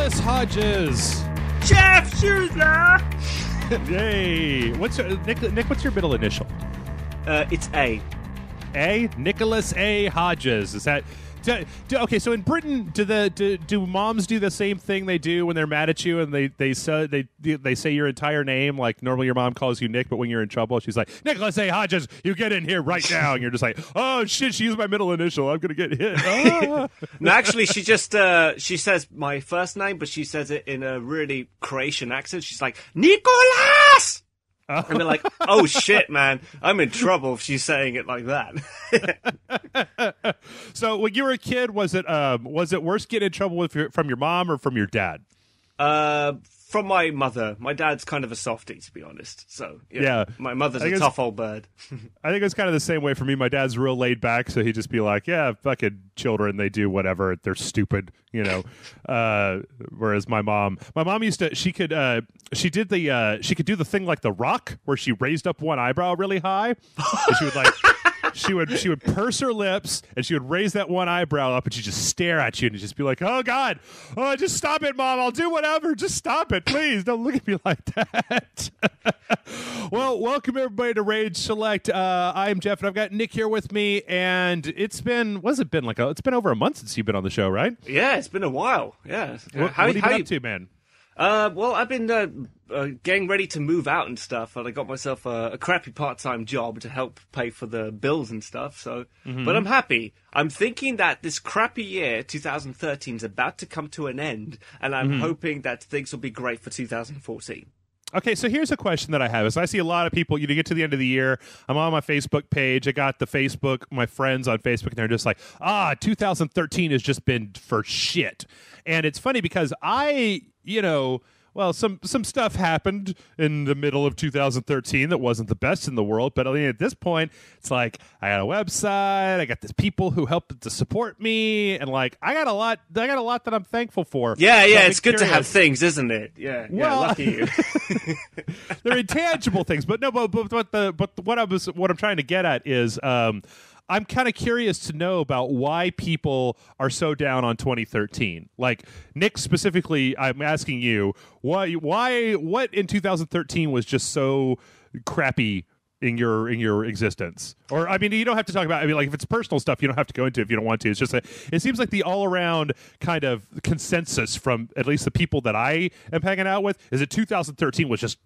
Nicholas Hodges. Jeff Schuster. Yay! Nick? What's your middle initial? It's A. A. Nicholas A. Hodges. Is that? Okay, so in Britain, do moms do the same thing they do when they're mad at you and they say your entire name? Like normally your mom calls you Nick, but when you're in trouble, she's like, Nicholas A. Hodges, you get in here right now, and you're just like, oh shit, she used my middle initial, I'm gonna get hit. Ah. No, actually, she just she says my first name, but she says it in a really Croatian accent. She's like, Nicholas. And they're like, oh shit, man, I'm in trouble if she's saying it like that. So when you were a kid, was it worse getting in trouble from your mom or from your dad? From my mother. My dad's kind of a softie, to be honest. So yeah. My mother's a tough old bird. I think it's kind of the same way for me. My dad's real laid back, so he'd just be like, yeah, fucking children, they do whatever. They're stupid, you know. Whereas my mom used to, she could do the thing like The Rock, where she raised up one eyebrow really high. And she would like, she would purse her lips and she would raise that one eyebrow up and she'd just stare at you and just be like, oh God, oh, just stop it, Mom. I'll do whatever. Just stop it. Please don't look at me like that. Well, welcome everybody to Rage Select. I'm Jeff and I've got Nick here with me, and it's been, it's been over a month since you've been on the show, right? Yeah, it's been a while. Yeah. What have you been up to, man? Well, I've been getting ready to move out and stuff, and I got myself a crappy part-time job to help pay for the bills and stuff. So, But I'm happy. I'm thinking that this crappy year, 2013, is about to come to an end, and I'm hoping that things will be great for 2014. Okay, so here's a question that I have. Is I see a lot of people, you get to the end of the year, I'm on my Facebook page, I got my friends on Facebook, and they're just like, 2013 has just been for shit. And it's funny because some stuff happened in the middle of 2013 that wasn't the best in the world, but I mean, at this point, it's like I got a website, I got these people who helped to support me, and like I got a lot that I'm thankful for. Yeah, so it's good to have things, isn't it? Yeah, lucky you. They're intangible things, but what I'm trying to get at is I'm kind of curious to know about why people are so down on 2013. Like, Nick, specifically, I'm asking you, what in 2013 was just so crappy in your existence? Or, I mean, you don't have to talk about, like, if it's personal stuff, you don't have to go into it if you don't want to. It's just it seems like the all-around kind of consensus from at least the people that I am hanging out with is that 2013 was just...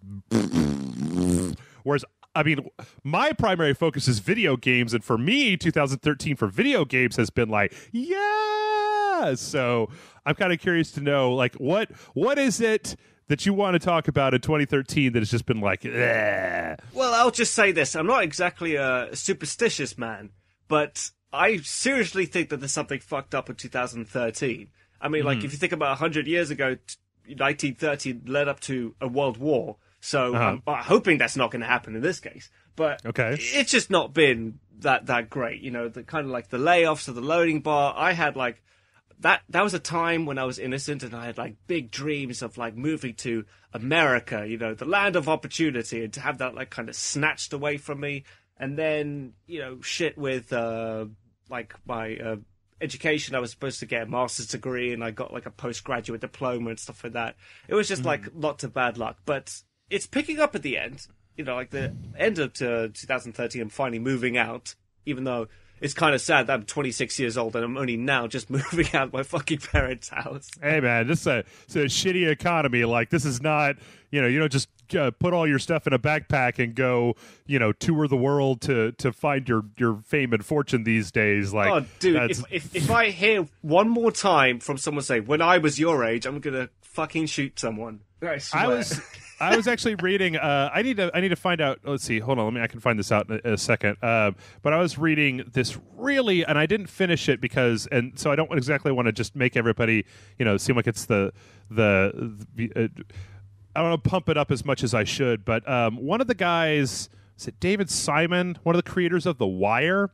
Whereas, I mean, my primary focus is video games, and for me, 2013 for video games has been like, yeah! So I'm kind of curious to know, like, what is it that you want to talk about in 2013 that has just been like, eh? Well, I'll just say this. I'm not exactly a superstitious man, but I seriously think that there's something fucked up in 2013. I mean, like, if you think about 100 years ago, 1913 led up to a world war. So I'm hoping that's not going to happen in this case. But it's just not been that great. You know, the kind of like the layoffs of the loading bar. I had like that was a time when I was innocent and I had like big dreams of like moving to America, you know, the land of opportunity, and to have that like kind of snatched away from me. And then, you know, shit with like my education. I was supposed to get a master's degree and I got like a postgraduate diploma and stuff like that. It was just like lots of bad luck. But it's picking up at the end, you know, like the end of 2013, I'm finally moving out, even though it's kind of sad that I'm 26 years old and I'm only now just moving out of my fucking parents' house. Hey, man, it's a shitty economy. Like, this is not, you know, you don't just put all your stuff in a backpack and go, you know, tour the world to find your fame and fortune these days. Like, oh, dude, if I hear one more time from someone say, when I was your age, I'm going to fucking shoot someone. I swear. I was actually reading. I need to find out. Let's see. Hold on. I can find this out in a second. But I was reading this really, and I didn't finish it and so I don't exactly want to just make everybody, you know, seem like it's the I don't want to pump it up as much as I should. But one of the guys, is it David Simon, one of the creators of The Wire?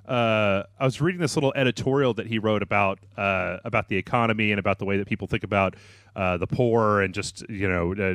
I was reading this little editorial that he wrote about the economy and about the way that people think about the poor and just, you know,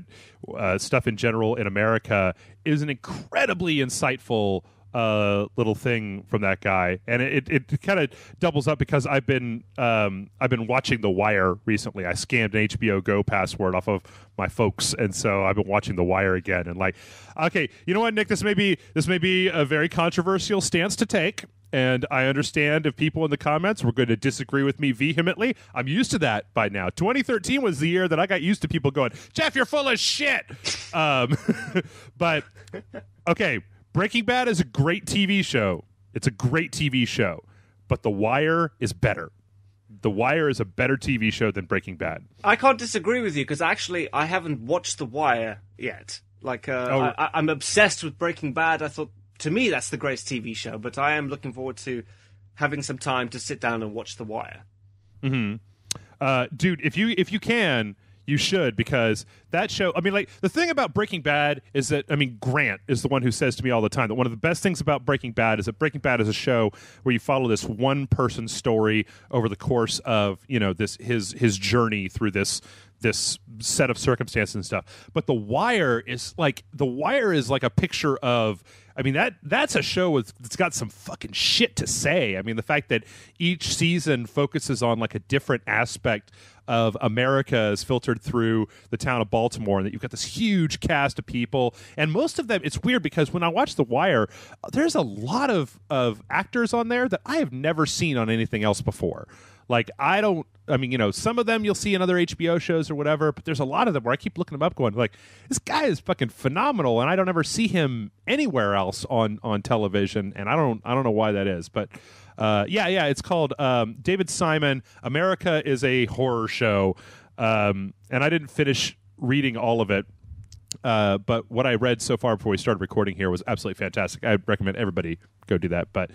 stuff in general in America. It was an incredibly insightful little thing from that guy, and it kind of doubles up because I've been watching The Wire recently. I scammed an HBO Go password off of my folks, and so I've been watching The Wire again. And like, okay, you know what, Nick, this may be a very controversial stance to take. And I understand if people in the comments were going to disagree with me vehemently. I'm used to that by now. 2013 was the year that I got used to people going, Jeff, you're full of shit. But, okay, Breaking Bad is a great TV show. It's a great TV show. But The Wire is better. The Wire is a better TV show than Breaking Bad. I can't disagree with you because actually I haven't watched The Wire yet. Like, I'm obsessed with Breaking Bad. I thought, to me, that's the greatest TV show, but I am looking forward to having some time to sit down and watch The Wire. Mm-hmm. Dude, if you can, you should, because that show, I mean, like, the thing about Breaking Bad is that, I mean, Grant is the one who says to me all the time that one of the best things about Breaking Bad is that Breaking Bad is a show where you follow this one person story over the course of, you know, this his journey through this set of circumstances and stuff. But The Wire is like a picture of, I mean, that's a show that's got some fucking shit to say. I mean, the fact that each season focuses on like a different aspect of America is filtered through the town of Baltimore, and that you've got this huge cast of people, and most of them, it's weird because when I watch The Wire, there's a lot of actors on there that I have never seen on anything else before. Like, I mean, you know, some of them you'll see in other HBO shows or whatever, but there's a lot of them where I keep looking them up going, like, this guy is fucking phenomenal, and I don't ever see him anywhere else on television, and I don't know why that is. But, yeah, it's called David Simon, America is a Horror Show, and I didn't finish reading all of it, but what I read so far before we started recording here was absolutely fantastic. I recommend everybody go do that. But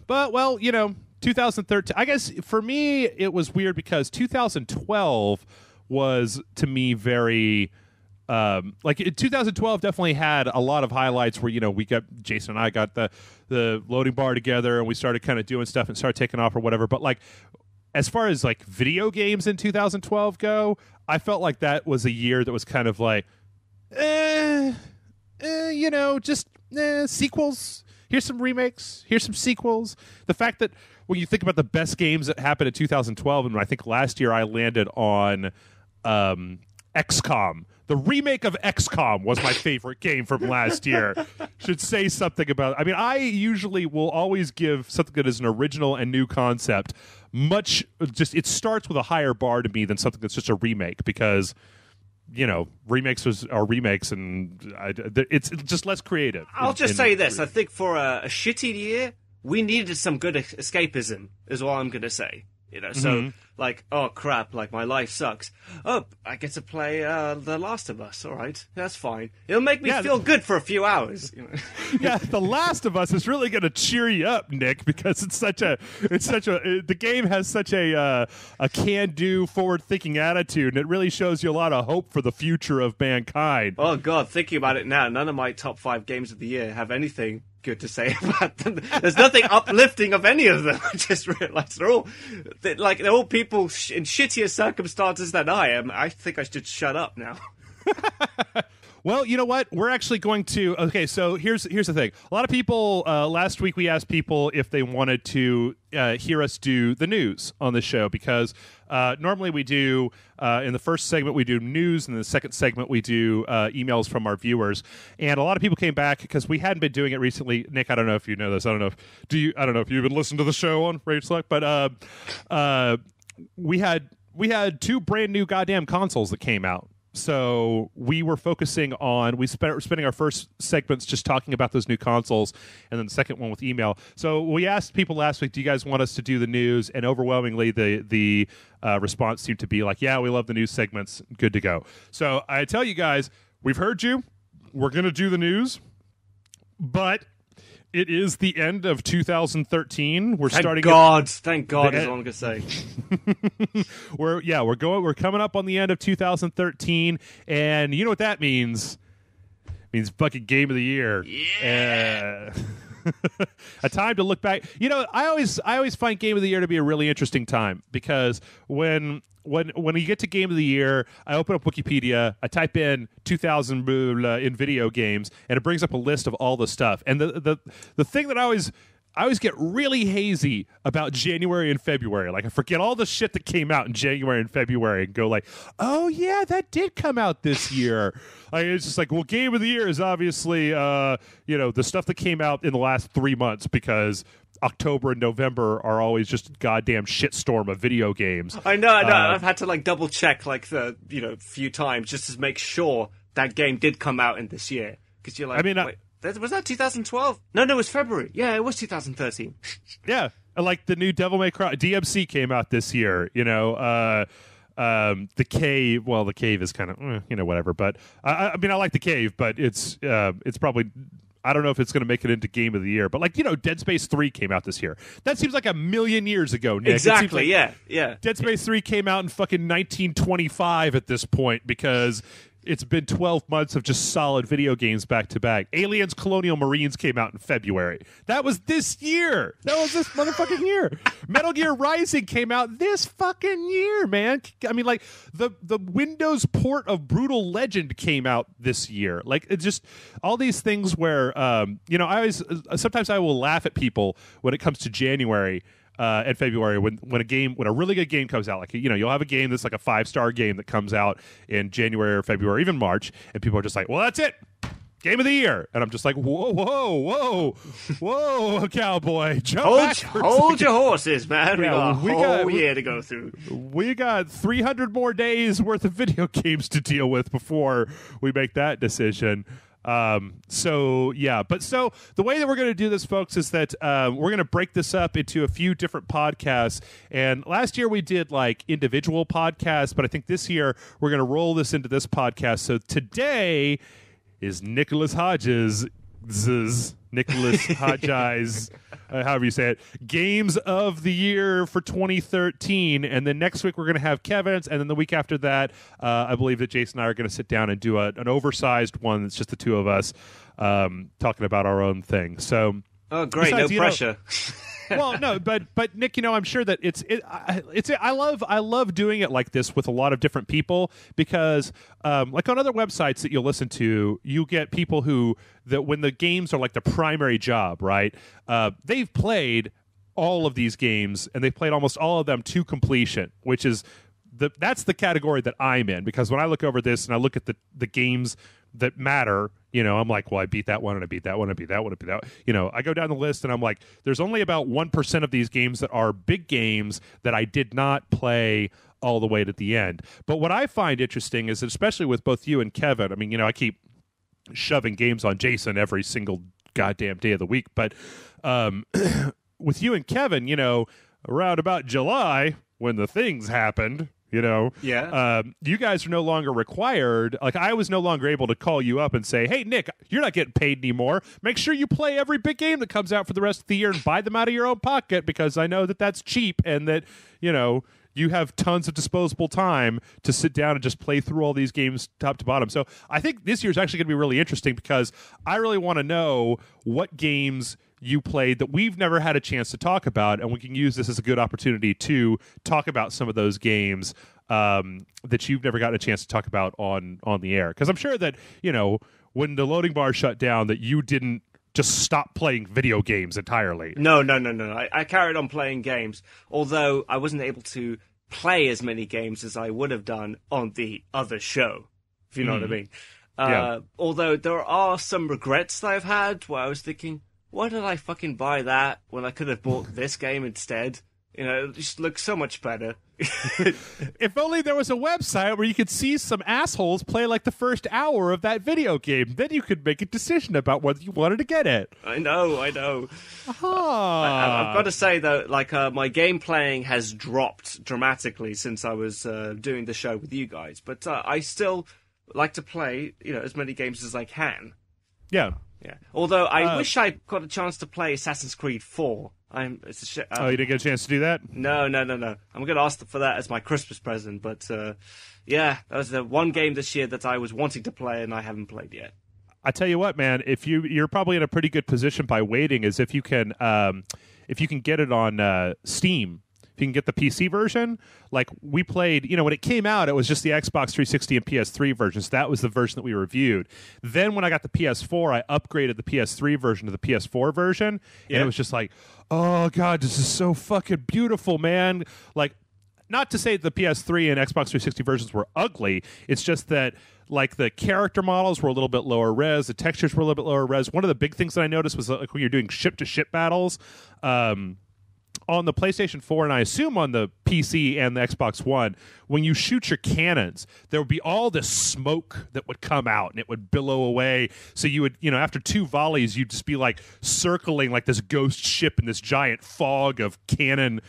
well, you know, 2013, I guess for me it was weird because 2012 was, to me, very like 2012 definitely had a lot of highlights where, you know, Jason and I got the loading bar together and we started kind of doing stuff and started taking off or whatever. But like, as far as like video games in 2012 go, I felt like that was a year that was kind of like, you know, just sequels. Here's some remakes. Here's some sequels. The fact that when you think about the best games that happened in 2012, and I think last year I landed on XCOM. The remake of XCOM was my favorite game from last year. Should say something about. I mean, I usually will always give something that is an original and new concept it starts with a higher bar to me than something that's just a remake, because, you know, remakes are remakes, and it's just less creative. I'll just say this. I think for a shitty year, we needed some good escapism, is all I'm going to say. You know, so, like, oh, crap, like, my life sucks. Oh, I get to play The Last of Us. All right, that's fine. It'll make me feel good for a few hours. You know? Yeah, The Last of Us is really going to cheer you up, Nick, because the game has such a can-do, forward-thinking attitude, and it really shows you a lot of hope for the future of mankind. Oh, God, thinking about it now, none of my top 5 games of the year have anything good to say about them. There's nothing uplifting of any of them. I just realized they're all people in shittier circumstances than I am. I think I should shut up now. Well, you know what? We're actually going to... Okay, so here's the thing. A lot of people... last week we asked people if they wanted to hear us do the news on the show, because normally we do... in the first segment we do news, and in the second segment we do emails from our viewers. And a lot of people came back because we hadn't been doing it recently. Nick, I don't know if you know this. I don't know if you've been listening to the show on Radio Select, but we had 2 brand new goddamn consoles that came out. So we were focusing on, spending our first segments just talking about those new consoles, and then the second one with email. So we asked people last week, do you guys want us to do the news? And overwhelmingly, the response seemed to be like, yeah, we love the news segments. Good to go. So I tell you guys, we've heard you. We're going to do the news, but it is the end of 2013. Thank God is all I'm going to say. We're coming up on the end of 2013, and you know what that means? It means fucking game of the year. Yeah. A time to look back. You know, I always find Game of the Year to be a really interesting time because when you get to Game of the Year, I open up Wikipedia, I type in 2000 in video games, and it brings up a list of all the stuff. And the thing that I always get really hazy about January and February. Like, I forget all the shit that came out in January and February and go like, oh, yeah, that did come out this year. Like, it's just like, well, Game of the Year is obviously, the stuff that came out in the last 3 months because October and November are always just a goddamn shitstorm of video games. I know. I've had to, like, double-check, like, the, few times just to make sure that game did come out in this year. Because you're like, wait. Was that 2012? No, it was February. Yeah, it was 2013. Yeah, like the new Devil May Cry DMC came out this year. The Cave. Well, the Cave is kind of whatever. But I like the Cave, but it's probably. I don't know if it's going to make it into Game of the Year, but Dead Space 3 came out this year. That seems like a million years ago, Nick. Exactly, like yeah. Dead Space 3 came out in fucking 1925 at this point because it's been 12 months of just solid video games back to back. Aliens Colonial Marines came out in February. That was this year. That was this motherfucking year. Metal Gear Rising came out this fucking year, man. I mean, like, the Windows port of Brutal Legend came out this year. Like, it's just all these things where, sometimes I will laugh at people when it comes to January and February when a really good game comes out. Like, you'll have a game that's like a 5-star game that comes out in January or February, even March, and people are just like, well, that's it. Game of the Year. And I'm just like, whoa, cowboy. Hold your horses, man. Yeah, we got a whole year to go through. We got 300 more days worth of video games to deal with before we make that decision. So the way that we're going to do this, folks, is that we're going to break this up into a few different podcasts. And last year we did like individual podcasts, but I think this year we're going to roll this into this podcast. So today is Nicholas Hodges' however you say it, Games of the Year for 2013. And then next week we're going to have Kevin's, and then the week after that, I believe that Jason and I are going to sit down and do an oversized one that's just the two of us talking about our own thing. So, oh, great, no pressure. Well, no, but Nick, I'm sure that I love doing it like this with a lot of different people because like on other websites that you'll listen to, you get people that when the games are like the primary job, right? They've played all of these games and they've played almost all of them to completion, which is that's the category that I'm in, because when I look over this and I look at the games that matter, I'm like, well, I beat that one and I beat that one, I beat that one, I beat that one. I go down the list and I'm like, there's only about 1% of these games that are big games that I did not play all the way to the end. But what I find interesting is, especially with both you and Kevin, I mean, I keep shoving games on Jason every single goddamn day of the week, but with you and Kevin, around about July when the things happened, you guys are no longer required. Like, I was no longer able to call you up and say, hey, Nick, you're not getting paid anymore. Make sure you play every big game that comes out for the rest of the year and buy them out of your own pocket, because I know that that's cheap and that, you have tons of disposable time to sit down and just play through all these games top to bottom. So I think this year's actually going to be really interesting because I really want to know what games you played that we've never had a chance to talk about, and we can use this as a good opportunity to talk about some of those games that you've never gotten a chance to talk about on the air. Because I'm sure that, when the loading bar shut down, that you didn't just stop playing video games entirely. No. I carried on playing games, although I wasn't able to play as many games as I would have done on the other show, if you know what I mean. Although there are some regrets that I've had where I was thinking, why did I fucking buy that when I could have bought this game instead? It just looks so much better. If only there was a website where you could see some assholes play like the first hour of that video game. Then you could make a decision about whether you wanted to get it. I know. I've got to say, though, like my game playing has dropped dramatically since I was doing the show with you guys. But I still like to play, as many games as I can. Yeah. Yeah. Although I wish I got a chance to play Assassin's Creed 4. You didn't get a chance to do that? No. I'm going to ask for that as my Christmas present. But that was the one game this year that I was wanting to play and I haven't played yet. I tell you what, man, if you're probably in a pretty good position by waiting, is if you can get it on Steam. If you can get the PC version, like we played, when it came out, it was just the Xbox 360 and PS3 versions. That was the version that we reviewed. Then when I got the PS4, I upgraded the PS3 version to the PS4 version, and it was just like, oh god, this is so fucking beautiful, man. Like, not to say the PS3 and Xbox 360 versions were ugly. It's just that like the character models were a little bit lower res, the textures were a little bit lower res. One of the big things that I noticed was like when you're doing ship to ship battles, on the PlayStation 4 and I assume on the PC and the Xbox One, when you shoot your cannons, there would be all this smoke that would come out and it would billow away. So you would, after 2 volleys, you'd just be like circling like this ghost ship in this giant fog of cannon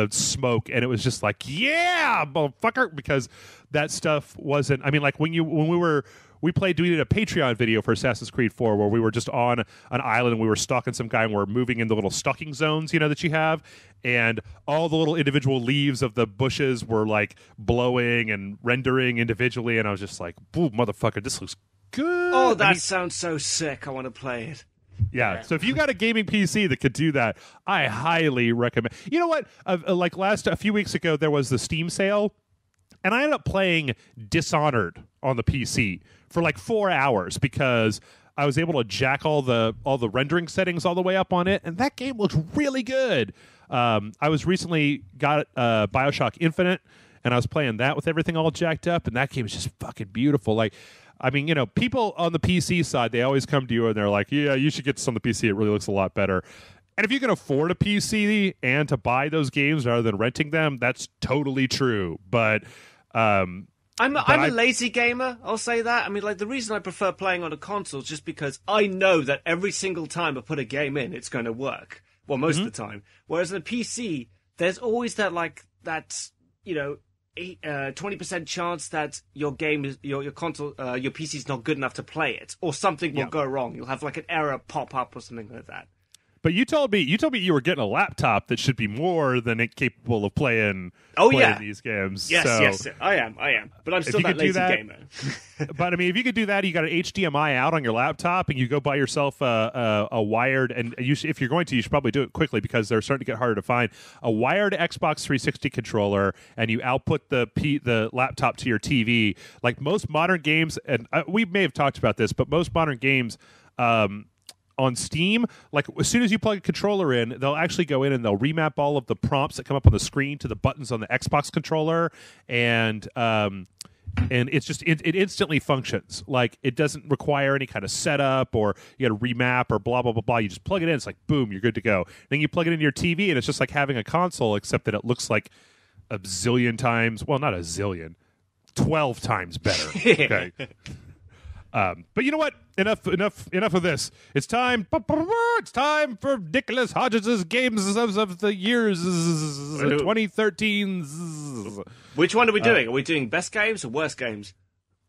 smoke, and it was just like, yeah, motherfucker, because that stuff wasn't. I mean, like we did a Patreon video for Assassin's Creed 4 where we were just on an island and we were stalking some guy and we're moving in the little stalking zones, that you have, and all the little individual leaves of the bushes were like blowing and rendering individually, and I was just like, boom, motherfucker, this looks good. Oh, that sounds so sick. I want to play it. Yeah, so if you got a gaming PC that could do that, I highly recommend. You know what? A few weeks ago, there was the Steam sale, and I ended up playing Dishonored on the PC for like 4 hours because I was able to jack all the rendering settings all the way up on it, and that game looks really good. I was recently got BioShock Infinite, and I was playing that with everything all jacked up, and that game is just fucking beautiful. Like, I mean, people on the PC side, they always come to you and they're like, yeah, you should get this on the PC. It really looks a lot better. And if you can afford a PC and to buy those games rather than renting them, that's totally true. But I'm a lazy gamer, I'll say that. I mean, like, the reason I prefer playing on a console is just because I know that every single time I put a game in, it's going to work. Well, most of the time. Whereas on a PC, there's always that 20% chance that your game is your console your PC is not good enough to play it, or something will go wrong. You'll have like an error pop up or something like that. But you told me you were getting a laptop that should be more than capable of playing these games. Yes, I am. But I'm still that lazy gamer. But I mean, if you could do that, you got an HDMI out on your laptop, and you go buy yourself a wired. And if you're going to, you should probably do it quickly because they're starting to get harder to find. A wired Xbox 360 controller, and you output the laptop to your TV. Like most modern games, and we may have talked about this, but most modern games. On Steam, like as soon as you plug a controller in, they'll actually go in and they'll remap all of the prompts that come up on the screen to the buttons on the Xbox controller, and it's just it instantly functions. Like it doesn't require any kind of setup or you got to remap or blah blah blah blah. You just plug it in, it's like boom, you're good to go. Then you plug it into your TV, and it's just like having a console, except that it looks like a zillion times. Well, not a zillion, 12 times better. Okay. But you know what? Enough of this. It's time. It's time for Nicholas Hodges' games of the years 2013. Which one are we doing? Are we doing best games or worst games?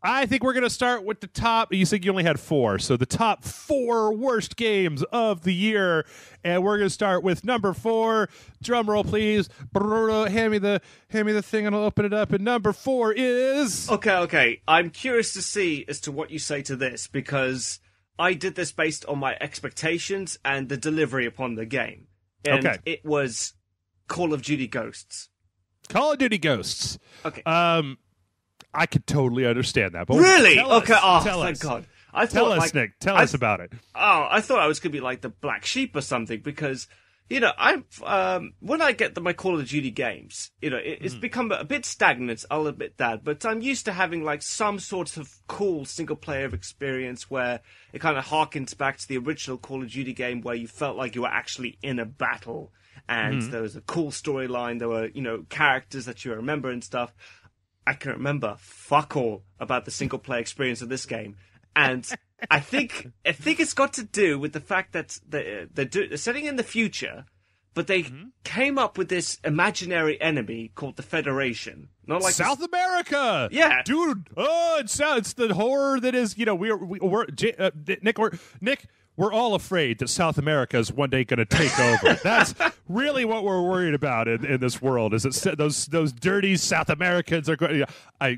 I think we're going to start with the top. You said you only had 4, so the top 4 worst games of the year, and we're going to start with number 4. Drum roll, please. Hand me the thing, and I'll open it up. And number 4 is okay. I'm curious to see as to what you say to this because I did this based on my expectations and the delivery upon the game, and it was Call of Duty Ghosts. Call of Duty Ghosts. Okay. I could totally understand that. But really? Tell us, okay. Oh, tell thank us. God. Tell us, Nick. Tell us about it. Oh, I thought I was going to be like the black sheep or something because, I'm when I get my Call of Duty games, it's become a bit stagnant. I'll admit that, but I'm used to having like some sort of cool single player experience where it kind of harkens back to the original Call of Duty game where you felt like you were actually in a battle and there was a cool storyline. There were characters that you remember and stuff. I can remember fuck all about the single player experience of this game, and I think it's got to do with the fact that they're setting in the future, but they came up with this imaginary enemy called the Federation. Not like South America, yeah, dude. Oh, it's the horror that is. Nick. We're all afraid that South America is one day going to take over. really what we're worried about in this world is that those dirty South Americans are going.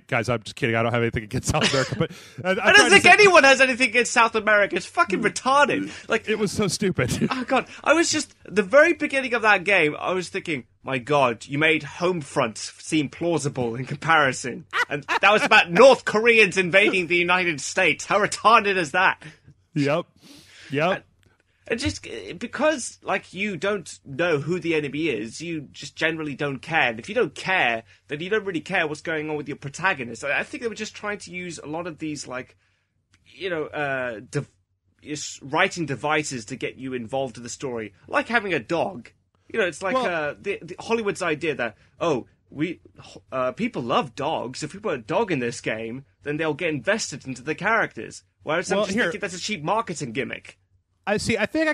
Guys, I'm just kidding. I don't have anything against South America, but I don't think anyone has anything against South America. It's fucking retarded. Like, it was so stupid. Oh god, I was just the very beginning of that game. I was thinking, my god, you made Homefront seem plausible in comparison, and that was about North Koreans invading the United States. How retarded is that? Yep. And just because, like, you don't know who the enemy is, you just generally don't care. And if you don't care, then you don't really care what's going on with your protagonist. I think they were just trying to use a lot of these, like, writing devices to get you involved in the story, like having a dog. It's like the Hollywood's idea that people love dogs. If we put a dog in this game, then they'll get invested into the characters. Whereas I'm just thinking that's a cheap marketing gimmick. I see. I think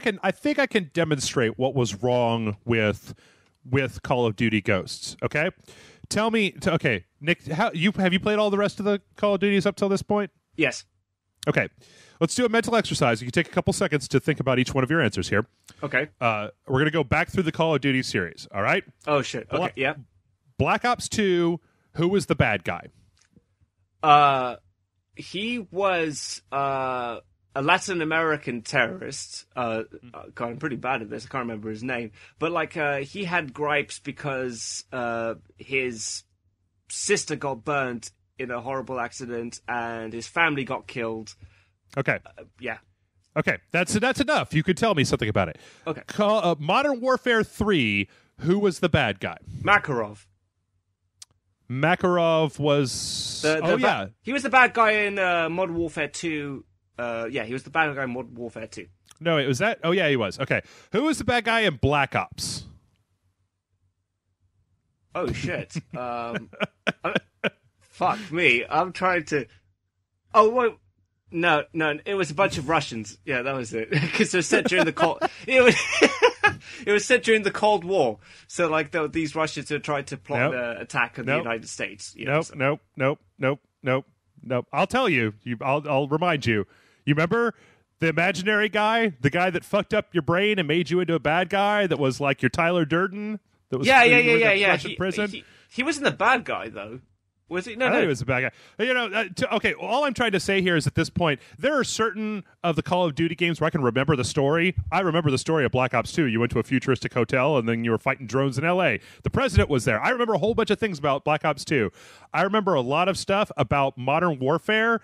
I can demonstrate what was wrong with Call of Duty Ghosts. Okay, tell me. Okay, Nick, have you played all the rest of the Call of Duties up till this point? Yes. Okay, let's do a mental exercise. You can take a couple seconds to think about each one of your answers here. Okay. We're gonna go back through the Call of Duty series. All right. Oh shit. Okay. Yeah. Black Ops 2. Who was the bad guy? He was a Latin American terrorist. God, I'm pretty bad at this. I can't remember his name. But, like, he had gripes because his sister got burnt in a horrible accident and his family got killed. Okay. Yeah. Okay, that's enough. You could tell me something about it. Okay. Modern Warfare 3, who was the bad guy? Makarov. Makarov was... he was the bad guy in Modern Warfare 2... he was the bad guy in Modern Warfare 2. No, it was that? Oh, yeah, he was. Okay. Who was the bad guy in Black Ops? Oh, shit. Fuck me. I'm trying to... Oh, wait. No, it was a bunch of Russians. Yeah, that was it. Because it was set during the Cold... It was set during the Cold War. So, like, these Russians who tried to plot an attack on the United States. Nope. I'll tell you. I'll remind you. You remember the imaginary guy? The guy that fucked up your brain and made you into a bad guy that was like your Tyler Durden? That was Russian prison? He wasn't the bad guy, though. Was he? No, I thought he was a bad guy. Okay, all I'm trying to say here is at this point, there are certain of the Call of Duty games where I can remember the story. I remember the story of Black Ops 2. You went to a futuristic hotel, and then you were fighting drones in L.A. The president was there. I remember a whole bunch of things about Black Ops 2. I remember a lot of stuff about Modern Warfare.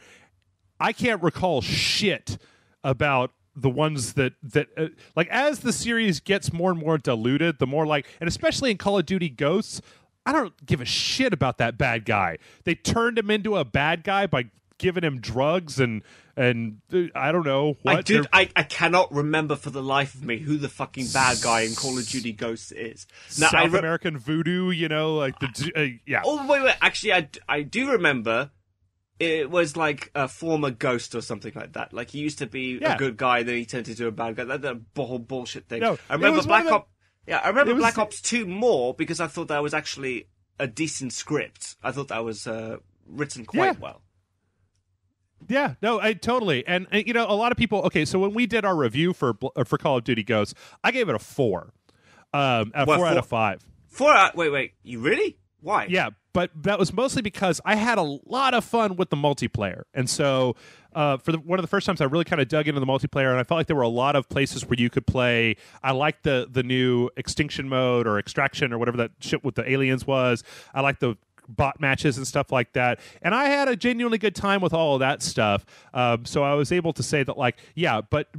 I can't recall shit about the ones that like, as the series gets more and more diluted, the more like, and especially in Call of Duty Ghosts, I don't give a shit about that bad guy. They turned him into a bad guy by giving him drugs and I don't know what. I cannot remember for the life of me who the fucking bad guy in Call of Duty Ghosts is. Now, South American voodoo, like the yeah. Oh wait. Actually, I do remember. It was like a former Ghost or something like that. Like, he used to be a good guy, then he turned into a bad guy. That whole bullshit thing. No, I remember Black Ops. Yeah, I remember Black Ops 2 more because I thought that was actually a decent script. I thought that was written quite well. Yeah, no, I totally. And a lot of people. Okay, so when we did our review for Call of Duty Ghosts, I gave it a 4. A 4 out of 5. 4 out. Wait. You really? Why? Yeah, but that was mostly because I had a lot of fun with the multiplayer, and so one of the first times I really kind of dug into the multiplayer, and I felt like there were a lot of places where you could play. I liked the new extinction mode or extraction or whatever that shit with the aliens was. I liked the bot matches and stuff like that, and I had a genuinely good time with all of that stuff. So I was able to say that, like, yeah, but.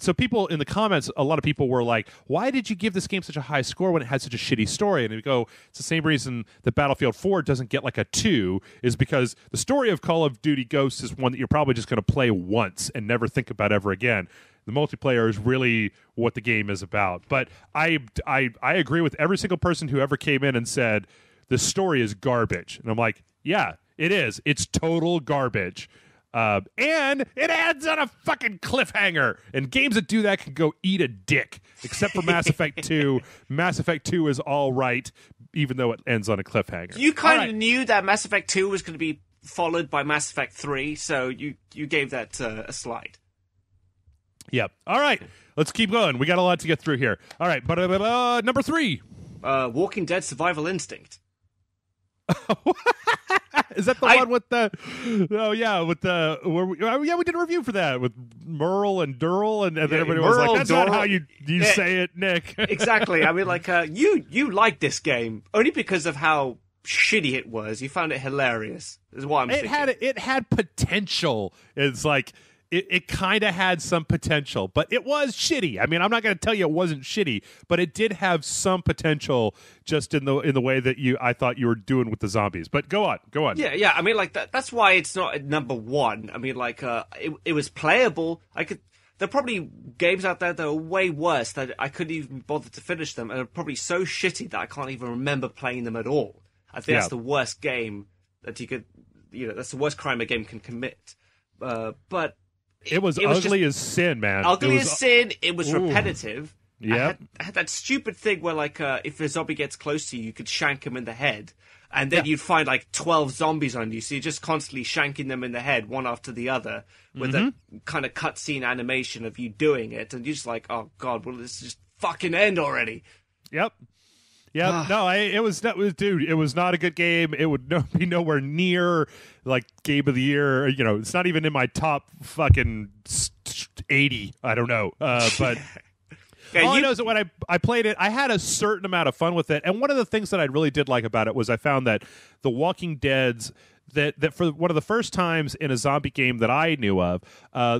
So people in the comments, a lot of people were like, why did you give this game such a high score when it had such a shitty story? And we go, it's the same reason that Battlefield 4 doesn't get like a 2, is because the story of Call of Duty Ghosts is one that you're probably just going to play once and never think about ever again. The multiplayer is really what the game is about. But I agree with every single person who ever came in and said, the story is garbage. And I'm like, yeah, it is. It's total garbage. And it ends on a fucking cliffhanger. And games that do that can go eat a dick. Except for Mass Effect 2. Mass Effect 2 is all right, even though it ends on a cliffhanger. You kind of knew that Mass Effect 2 was going to be followed by Mass Effect 3, so you gave that a slide. Yep. All right. Let's keep going. We got a lot to get through here. All right. Number 3. Walking Dead Survival Instinct. Is that the one with the? Oh yeah, with the. We did a review for that with Merle and Durrell, and then everybody was like, "That's not how you say it, Nick." Exactly. I mean, like you liked this game only because of how shitty it was. You found it hilarious. Is what I'm thinking. It had potential. It's like. It kind of had some potential, but it was shitty. I mean, I'm not going to tell you it wasn't shitty, but it did have some potential just in the way that I thought you were doing with the zombies. But go on. Yeah. I mean, like that's why it's not at number 1. I mean, like it was playable. There are probably games out there that are way worse that I couldn't even bother to finish them, and are probably so shitty that I can't even remember playing them at all. I think that's the worst game that you could, that's the worst crime a game can commit. But it was ugly as sin, man. Ugly as sin. It was repetitive. Yeah. I had that stupid thing where, like, if a zombie gets close to you, you could shank him in the head. And then you'd find, like, 12 zombies on you. So you're just constantly shanking them in the head, one after the other, with a kind of cutscene animation of you doing it. And you're just like, oh, God, will this just fucking end already? Yep. Yeah, no, it was not a good game. It would be nowhere near like game of the year. It's not even in my top fucking 80. I don't know, but all I know is that when I played it, I had a certain amount of fun with it. And one of the things that I really did like about it was I found that the Walking Dead's that for one of the first times in a zombie game that I knew of,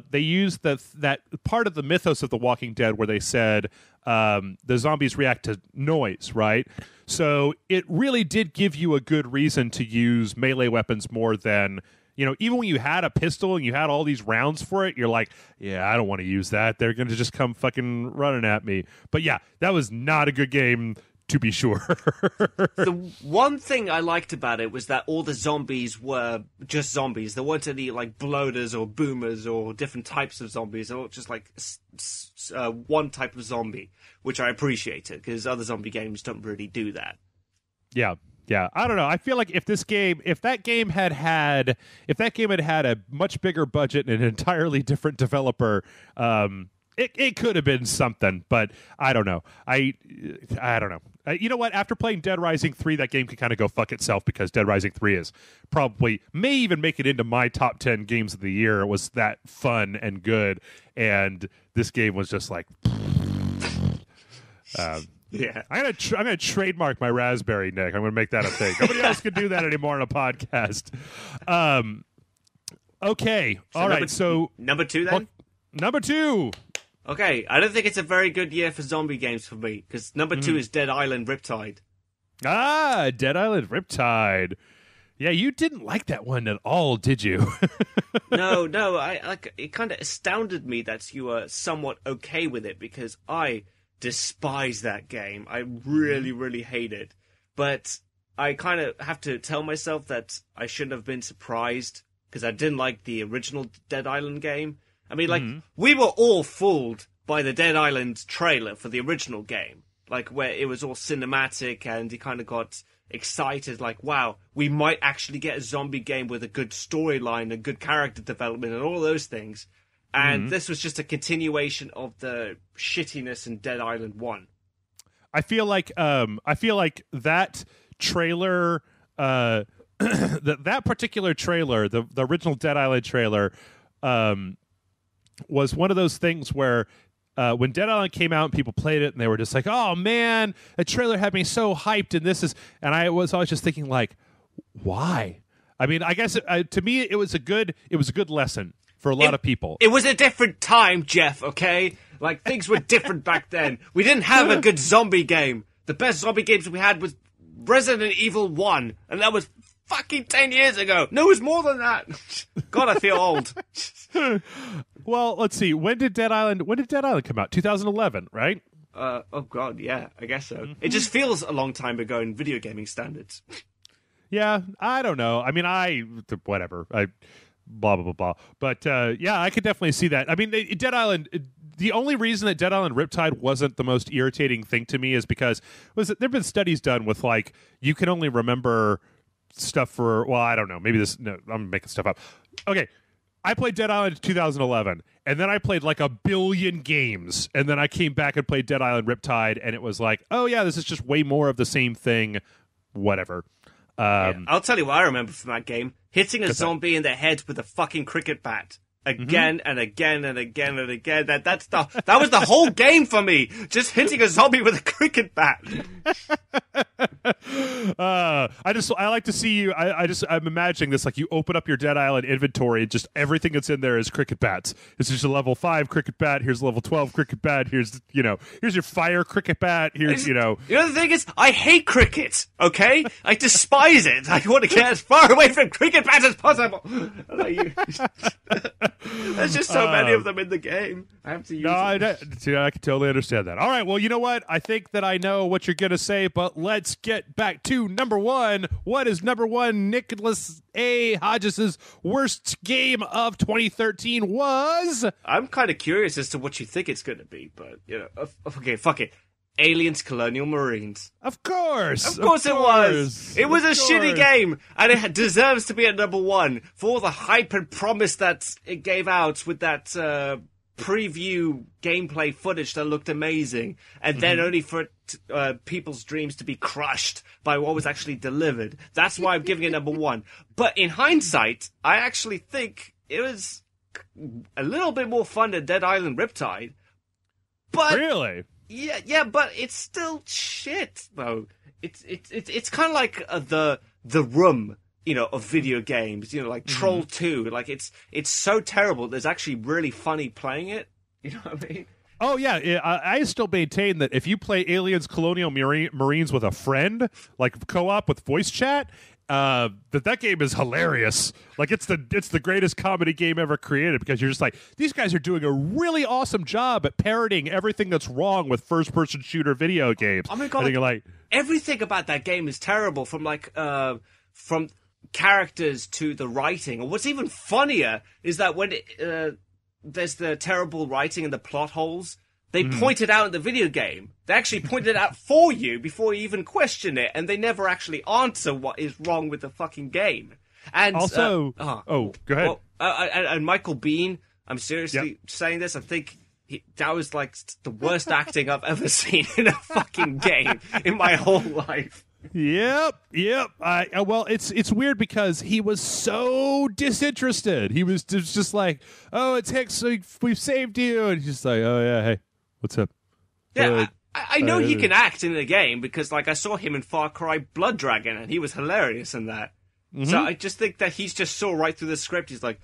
they used that part of the mythos of The Walking Dead where they said the zombies react to noise, right? So it really did give you a good reason to use melee weapons more than, even when you had a pistol and you had all these rounds for it, you're like, yeah, I don't want to use that. They're going to just come fucking running at me. But yeah, that was not a good game, to be sure. The one thing I liked about it was that all the zombies were just zombies. There weren't any like bloaters or boomers or different types of zombies. They were just like one type of zombie, which I appreciated because other zombie games don't really do that. Yeah. I don't know. I feel like if that game had had a much bigger budget and an entirely different developer, it could have been something, but I don't know. I don't know. You know what? After playing Dead Rising 3, that game can kind of go fuck itself because Dead Rising 3 is may even make it into my top 10 games of the year. It was that fun and good, and this game was just like... yeah, I'm gonna trademark my raspberry, Nick. I'm gonna make that a thing. Nobody else can do that anymore on a podcast. Okay, all right. So number 2 then. Well, number 2. Okay, I don't think it's a very good year for zombie games for me, because number 2 is Dead Island Riptide. Ah, Dead Island Riptide. Yeah, you didn't like that one at all, did you? No, it kind of astounded me that you were somewhat okay with it, because I despise that game. I really, really hate it. But I kind of have to tell myself that I shouldn't have been surprised, because I didn't like the original Dead Island game. I mean, like, we were all fooled by the Dead Island trailer for the original game. Like, where it was all cinematic and you kind of got excited, like, wow, we might actually get a zombie game with a good storyline and good character development and all those things. And this was just a continuation of the shittiness in Dead Island 1. I feel like that trailer, that particular trailer, the original Dead Island trailer, was one of those things where when Dead Island came out and people played it and they were just like, oh man, the trailer had me so hyped and I was always just thinking like, why? I mean, I guess to me it was a good lesson for a lot of people. It was a different time, Jeff, okay? Like, things were different back then. We didn't have a good zombie game. The best zombie games we had was Resident Evil 1, and that was fucking 10 years ago. No, it was more than that. God, I feel old. Well, let's see. When did Dead Island come out? 2011, right? Oh god, yeah, I guess so. It just feels a long time ago in video gaming standards. Yeah, I don't know. I mean, whatever. Blah, blah, blah, blah. But, yeah, I could definitely see that. I mean, Dead Island... The only reason that Dead Island Riptide wasn't the most irritating thing to me is because there have been studies done with, like, you can only remember stuff for... Well, I don't know. Maybe this... No, I'm making stuff up. Okay. I played Dead Island in 2011, and then I played like a billion games, and then I came back and played Dead Island Riptide, and it was like, oh yeah, this is just way more of the same thing. Whatever. I'll tell you what I remember from that game: hitting a zombie in the head with a fucking cricket bat. Again and again and again and again. That was the whole game for me. Just hitting a zombie with a cricket bat. I like to see you. I'm imagining this, like you open up your Dead Island inventory and just everything that's in there is cricket bats. This is a level 5 cricket bat. Here's a level 12 cricket bat. Here's your fire cricket bat. Here's the thing is, I hate cricket. Okay, I despise it. I want to get as far away from cricket bats as possible. There's just so many of them in the game. I have to use them. I can totally understand that. All right, well, you know what? I think that I know what you're going to say, but let's get back to number one. What is number one? Nicholas A. Hodges' worst game of 2013 was... I'm kind of curious as to what you think it's going to be, but, okay, fuck it. Aliens Colonial Marines. Of course it was. It was a shitty game, and it deserves to be at number one for all the hype and promise that it gave out with that preview gameplay footage that looked amazing, and then only for people's dreams to be crushed by what was actually delivered. That's why I'm giving it number one. But in hindsight, I actually think it was a little bit more fun than Dead Island Riptide. But really? Yeah, but it's still shit, though. It's kind of like the Room, of video games, like Troll 2. Like, it's so terrible, there's actually really funny playing it. You know what I mean? Oh, yeah. I still maintain that if you play Aliens Colonial Marines with a friend, like co-op with voice chat, that game is hilarious. Like, it's the greatest comedy game ever created, because you're just like, these guys are doing a really awesome job at parodying everything that's wrong with first-person shooter video games. Oh my God, you're like, everything about that game is terrible, from from characters to the writing. And what's even funnier is that when there's the terrible writing and the plot holes, they point it out in the video game. They actually point it out for you before you even question it, and they never actually answer what is wrong with the fucking game. And also, go ahead. Well, and Michael Biehn, I'm seriously saying this, I think that was like the worst acting I've ever seen in a fucking game in my whole life. Yep. Well, it's weird because he was so disinterested. He was just like, "Oh, it's Hicks. We've saved you," and he's just like, "Oh yeah, hey, what's up?" Yeah, I know he can act in the game because, like, I saw him in Far Cry Blood Dragon, and he was hilarious in that. So I just think that he's just saw right through the script. He's like,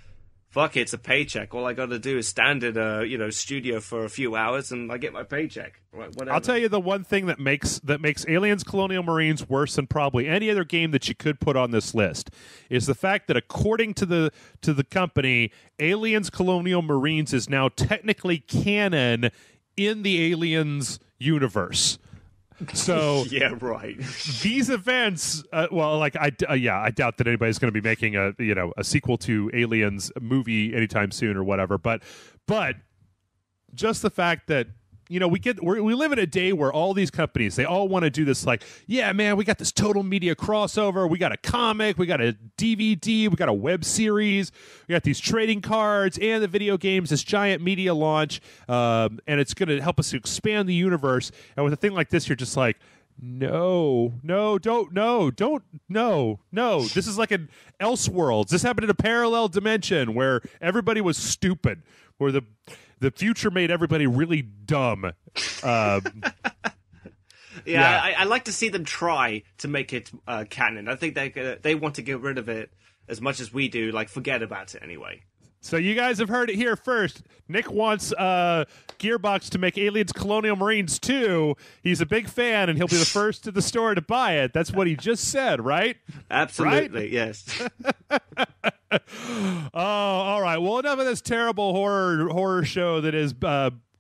fuck it, it's a paycheck. All I got to do is stand at a studio for a few hours, and I get my paycheck. Whatever. I'll tell you the one thing that makes Aliens Colonial Marines worse than probably any other game that you could put on this list is the fact that, according to the company, Aliens Colonial Marines is now technically canon in the Aliens universe. So yeah, right. These events, I doubt that anybody's going to be making a sequel to Aliens movie anytime soon or whatever. But just the fact that we live in a day where all these companies, they all want to do this, like, yeah, man, we got this total media crossover. We got a comic, we got a DVD, we got a web series, we got these trading cards and the video games, this giant media launch, and it's going to help us to expand the universe. And with a thing like this, you're just like, no. This is like an Elseworlds. This happened in a parallel dimension where everybody was stupid, where the future made everybody really dumb. I like to see them try to make it canon. I think they want to get rid of it as much as we do, like, forget about it anyway. So you guys have heard it here first. Nick wants Gearbox to make Aliens Colonial Marines 2. He's a big fan, and he'll be the first to the store to buy it. That's what he just said, right? Absolutely, right? Yes. Oh, all right. Well, enough of this terrible horror show that is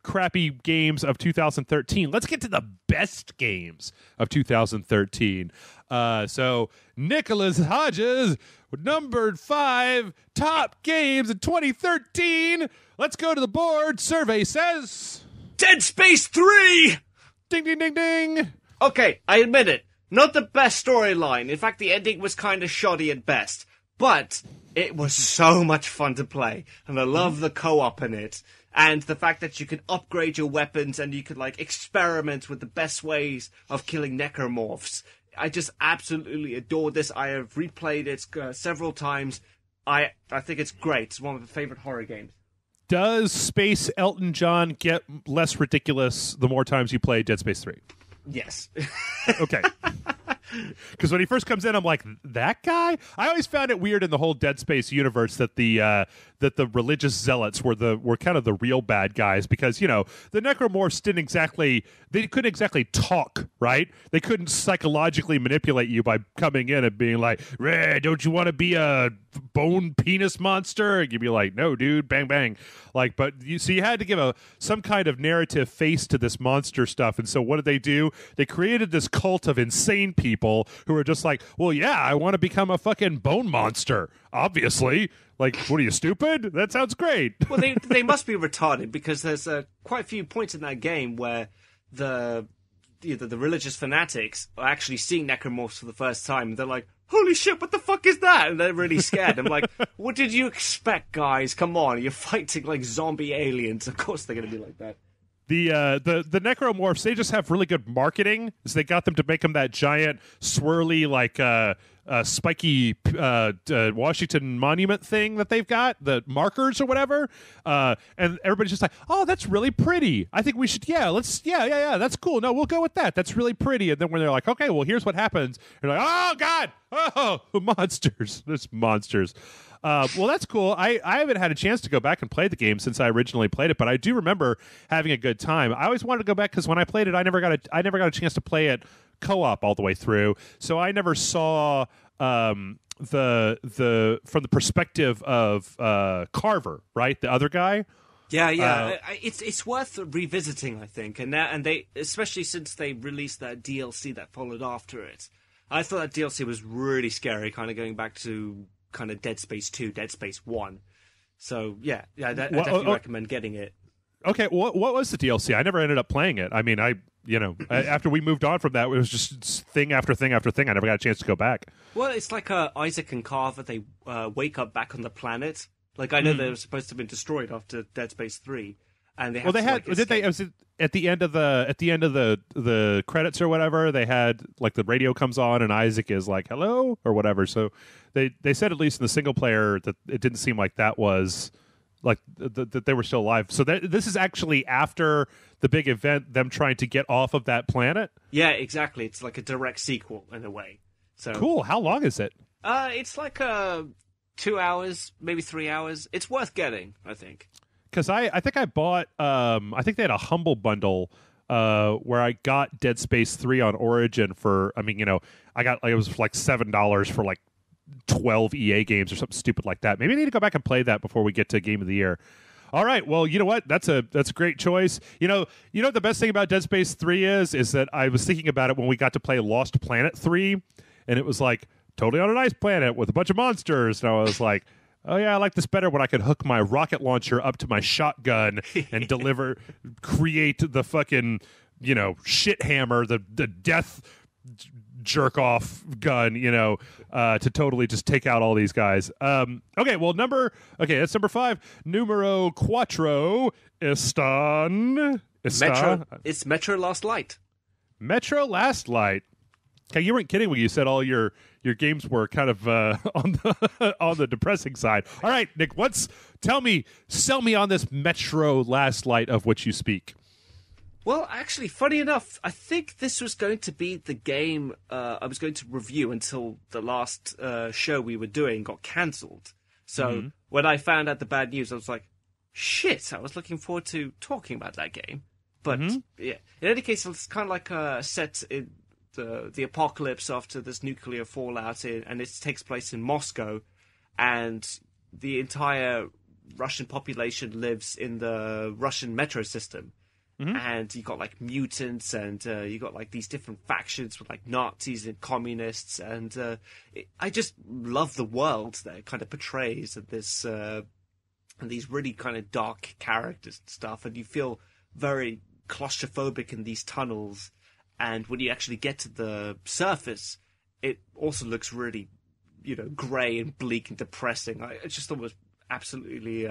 crappy games of 2013. Let's get to the best games of 2013. So Nicholas Hodges, numbered 5 top games in 2013. Let's go to the board. Survey says Dead Space 3. Ding, ding, ding, ding. Okay, I admit it. Not the best storyline. In fact, the ending was kind of shoddy at best. But It was so much fun to play, and I love the co-op in it, and the fact that you can upgrade your weapons and you can like experiment with the best ways of killing necromorphs. I just absolutely adore this. I have replayed it several times. I think it's great. It's one of my favorite horror games. Does Space Elton John get less ridiculous the more times you play Dead Space 3? Yes. Okay. Because when he first comes in, I'm like, that guy? I always found it weird in the whole Dead Space universe that the religious zealots were kind of the real bad guys, because, you know, the necromorphs couldn't exactly talk, right? They couldn't psychologically manipulate you by coming in and being like, don't you want to be a bone penis monster? And you'd be like, no, dude, bang, bang. Like, but so you had to give some kind of narrative face to this monster stuff. And so what did they do? They created this cult of insane people who are just like, well, yeah, I want to become a fucking bone monster, obviously. Like, what are you, stupid? That sounds great. Well, they must be retarded, because there's quite a few points in that game where the religious fanatics are actually seeing necromorphs for the first time. And they're like, holy shit, what the fuck is that? And they're really scared. I'm like, what did you expect, guys? Come on, you're fighting like zombie aliens. Of course they're going to be like that. The necromorphs, they just have really good marketing. So they got them to make them that giant, swirly, like spiky Washington Monument thing that they've got, the markers or whatever. And everybody's just like, oh, that's really pretty. I think we should, yeah, that's cool. No, we'll go with that. That's really pretty. And then when they're like, okay, well, here's what happens. You're like, oh, God. Oh, monsters. There's monsters. Well, that's cool. I haven't had a chance to go back and play the game since I originally played it, but I do remember having a good time. I always wanted to go back because when I played it, I never got a chance to play it co-op all the way through. So I never saw the from the perspective of Carver, right, the other guy. Yeah. It's worth revisiting, I think, and they, especially since they released that DLC that followed after it. I thought that DLC was really scary, kind of going back to kind of Dead Space 2, Dead Space 1. So, I definitely recommend getting it. Okay, what was the DLC? I never ended up playing it. I mean, after we moved on from that, it was just thing after thing after thing. I never got a chance to go back. Well, it's like Isaac and Carver, they wake up back on the planet. Like, I know they were supposed to have been destroyed after Dead Space 3. And they was it at the end of the credits or whatever, they had like the radio comes on and Isaac is like hello or whatever. So they said, at least in the single player, that it didn't seem like that was like that they were still alive. So this is actually after the big event, them trying to get off of that planet. Yeah, exactly. It's like a direct sequel in a way. So cool. How long is it? It's like 2 hours, maybe 3 hours. It's worth getting, I think. Because I think I bought, I think they had a Humble Bundle where I got Dead Space 3 on Origin for, I got, it was like $7 for like 12 EA games or something stupid like that. Maybe I need to go back and play that before we get to Game of the Year. All right, well, you know what? That's a great choice. You know the best thing about Dead Space 3 is that I was thinking about it when we got to play Lost Planet 3, and it was like totally on a nice planet with a bunch of monsters, and I was like, oh, yeah, I like this better when I could hook my rocket launcher up to my shotgun and create the fucking, shit hammer, the death jerk-off gun, to totally just take out all these guys. Okay, that's number 5. Numero cuatro, Estan. It's Metro Last Light. Metro Last Light. Okay, you weren't kidding when you said all your games were kind of on the depressing side. All right, Nick, sell me on this Metro Last Light of which you speak. Well, actually, funny enough, I think this was going to be the game I was going to review until the last show we were doing got cancelled. So when I found out the bad news, I was like, shit, I was looking forward to talking about that game. But, yeah, in any case, it's kind of like set in the apocalypse after this nuclear fallout, and it takes place in Moscow, and the entire Russian population lives in the Russian metro system. And you got like mutants, and you got like these different factions with like Nazis and communists, and I just love the world that it kind of portrays, and this and these really kind of dark characters and stuff, and you feel very claustrophobic in these tunnels. And when you actually get to the surface, it also looks really, grey and bleak and depressing. I just thought it was absolutely.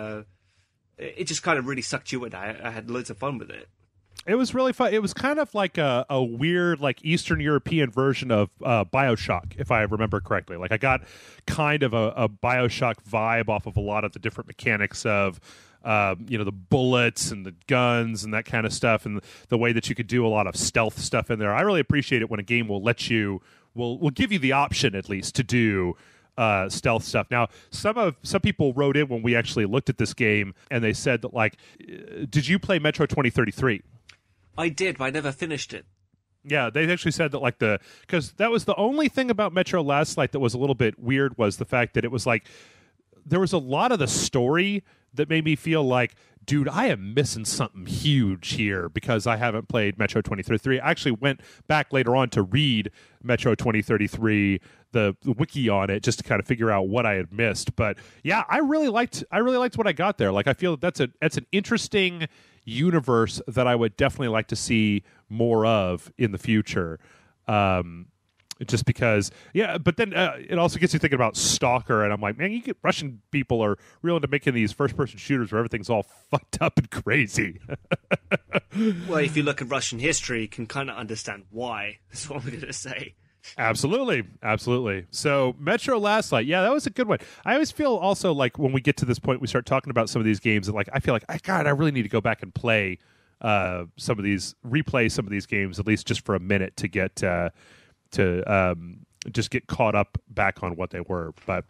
It just kind of really sucked you in. I had loads of fun with it. It was really fun. It was kind of like a weird, like Eastern European version of BioShock, if I remember correctly. Like I got kind of a BioShock vibe off of a lot of the different mechanics of, the bullets and the guns and that kind of stuff, and the way that you could do a lot of stealth stuff in there. I really appreciate it when a game will let you, will give you the option at least to do stealth stuff. Now, some people wrote in when we actually looked at this game, and they said that, like, did you play Metro 2033? I did, but I never finished it. Yeah, they actually said that, like, because that was the only thing about Metro Last Light that was a little bit weird, was the fact that it was like there was a lot of the story that made me feel like, dude, I am missing something huge here because I haven't played Metro 2033. I actually went back later on to read Metro 2033, the wiki on it, just to kind of figure out what I had missed. But yeah, I really liked what I got there. Like, I feel that's an interesting universe that I would definitely like to see more of in the future. Just because, yeah, but then it also gets you thinking about Stalker, and I'm like, man, Russian people are real into making these first-person shooters where everything's all fucked up and crazy. Well, if you look at Russian history, you can kind of understand why. That's what I'm going to say. Absolutely. So, Metro Last Light, yeah, that was a good one. I always feel also like when we get to this point, we start talking about some of these games, and like I feel like, I really need to go back and play replay some of these games, at least just for a minute, to get just get caught up back on what they were. But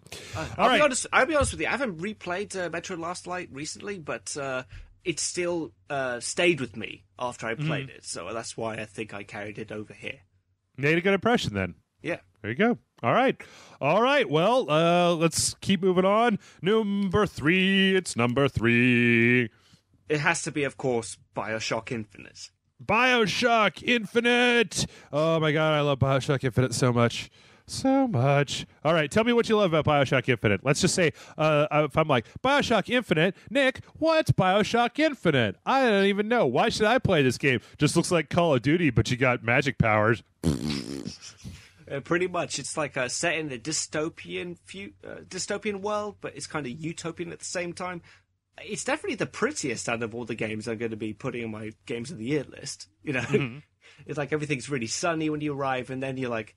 I'll be honest with you, I haven't replayed Metro Last Light recently, but it still stayed with me after I played it, so that's why I think I carried it over here. Made a good impression then. Yeah. There you go. All right. Well, let's keep moving on. Number 3. It's number 3. It has to be, of course, BioShock Infinite. BioShock Infinite. Oh my God, I love BioShock Infinite so much. So much. All right, tell me what you love about BioShock Infinite. Let's just say, if I'm like, BioShock Infinite, Nick, what's BioShock Infinite? I don't even know. Why should I play this game? Just looks like Call of Duty, but you got magic powers. Pretty much. It's like set in a dystopian world, but it's kind of utopian at the same time. It's definitely the prettiest out of all the games I'm going to be putting on my Games of the Year list. Mm-hmm. It's like everything's really sunny when you arrive, and then you're like,